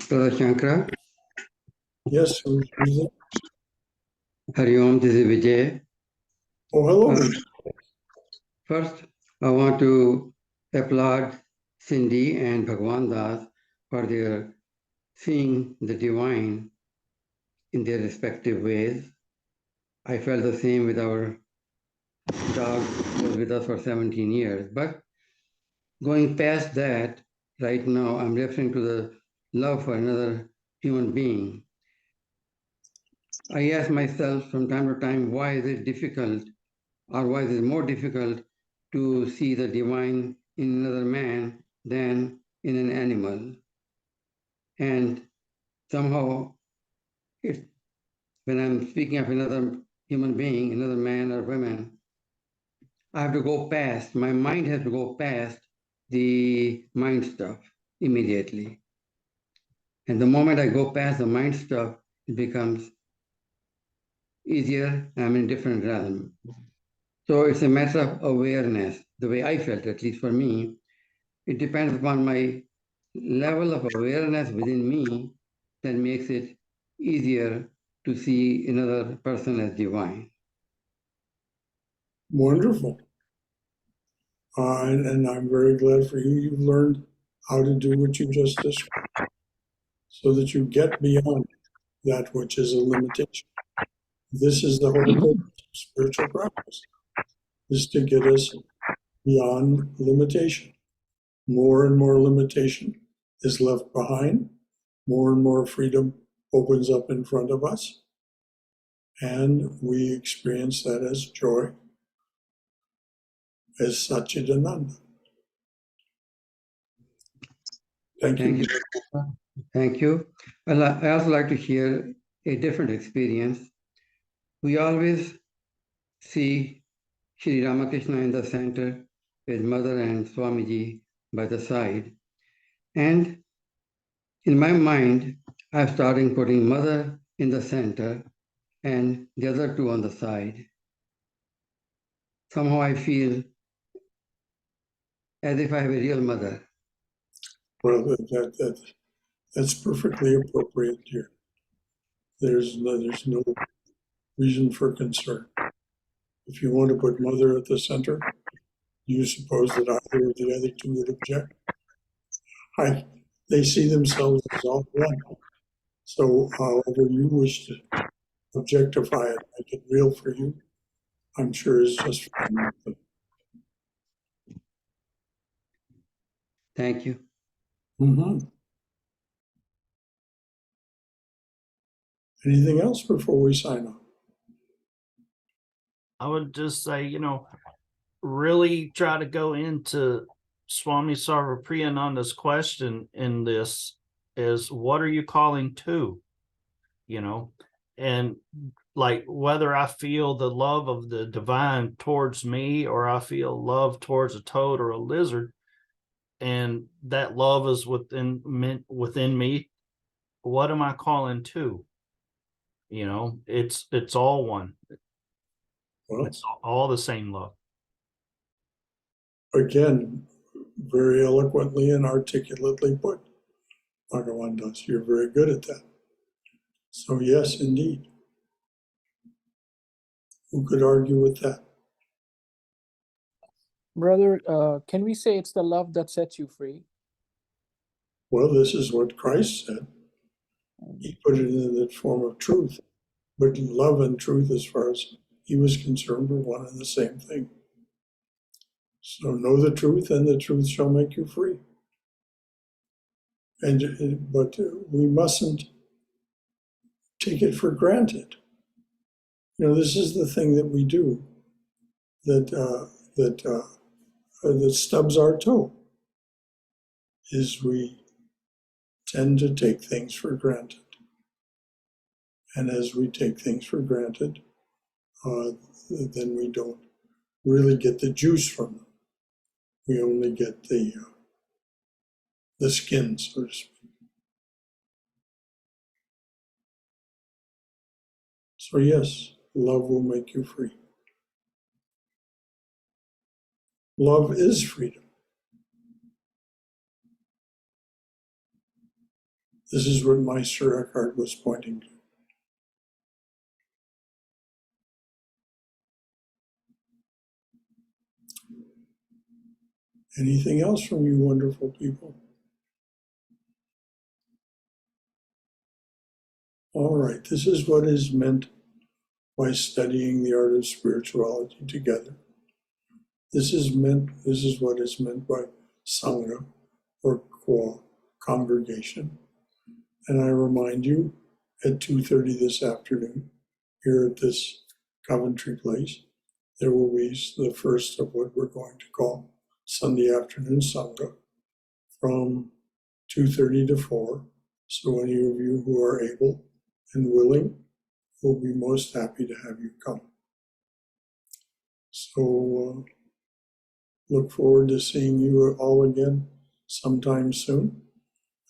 Brother Shankara, Yes, who's it? Hari Om, this is Vijay. Oh, hello. First, I want to applaud Cindy and Bhagwan Das for their seeing the divine in their respective ways. I felt the same with our dog who was with us for 17 years. But going past that, right now, I'm referring to the love for another human being. I ask myself from time to time, why is it difficult, or why is it more difficult to see the divine in another man than in an animal? And somehow, when I'm speaking of another human being, another man or woman, I have to go past, my mind has to go past the mind stuff immediately. And the moment I go past the mind stuff, it becomes easier. I'm in a different realm. So it's a matter of awareness, the way I felt, at least for me. It depends upon my level of awareness within me that makes it easier to see another person as divine. Wonderful. And I'm very glad for you. You've learned how to do what you just described so that you get beyond that which is a limitation. This is the whole purpose of spiritual practice, is to get us beyond limitation. More and more limitation is left behind. More and more freedom opens up in front of us. And we experience that as joy, as Satchidananda. Thank you. Thank you. I also like to share a different experience. We always see Sri Ramakrishna in the center with Mother and Swamiji by the side. And in my mind, I'm starting putting Mother in the center and the other two on the side. Somehow I feel as if I have a real mother. Well, that's perfectly appropriate here. There's no reason for concern. If you want to put Mother at the center, do you suppose that either of the other two would object? they see themselves as all one. So however you wish to objectify it, make it real for you, I'm sure is just fine. Thank you. Mm-hmm. Anything else before we sign off? I would just say, you know, really try to go into Swami Sarvapriyananda's question in this is, what are you calling to? You know, and like whether I feel the love of the divine towards me or I feel love towards a toad or a lizard, and that love is within me, what am I calling to? You know, it's all one. Well, It's all the same love. again, very eloquently and articulately put, Bhagavan Das. You're very good at that. So yes, indeed. Who could argue with that? Brother, can we say it's the love that sets you free? Well, this is what Christ said. He put it in the form of truth. But love and truth, as far as he was concerned, were one and the same thing. So know the truth, and the truth shall make you free. But we mustn't take it for granted. You know, this is the thing that we do that stubs our toe, is we tend to take things for granted. And as we take things for granted, then we don't really get the juice from them. We only get the skin, so to speak. So yes, love will make you free. Love is freedom. This is what Meister Eckhart was pointing to. Anything else from you wonderful people? All right, this is what is meant by studying the art of spirituality together. This is what is meant by Sangha, or congregation. And I remind you, at 2:30 this afternoon, here at this Coventry place, there will be the first of what we're going to call Sunday afternoon Sangha from 2:30 to 4. So any of you who are able and willing, we'll be most happy to have you come. So look forward to seeing you all again sometime soon.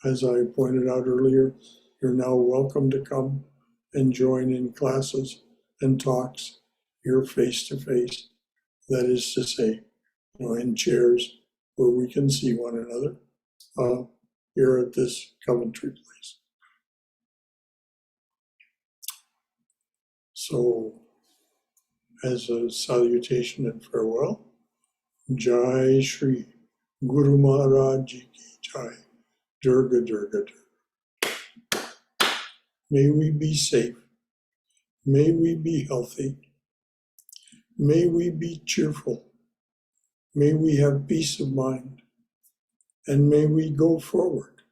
As I pointed out earlier, you're now welcome to come and join in classes and talks here face to face. That is to say, in chairs where we can see one another here at this Coventry place. So, as a salutation and farewell, Jai Shri Guru Maharaj Ji Ki Jai, Durga Durga Durga. May we be safe. May we be healthy. May we be cheerful. May we have peace of mind. And may we go forward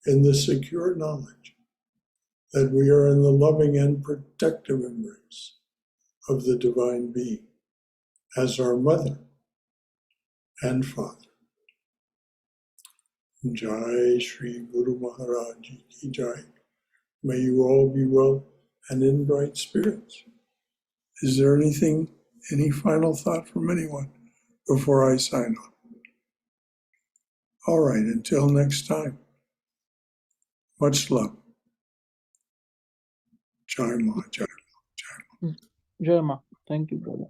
in the secure knowledge that we are in the loving and protective embrace of the Divine Being as our mother and father. Jai Shri Guru Maharaj Ji Ki Jai. May you all be well and in bright spirits. Is there any final thought from anyone before I sign off? All right, until next time. Much love. Jai Ma, Jai Ma, Jai Ma. Jai Ma. Thank you, brother.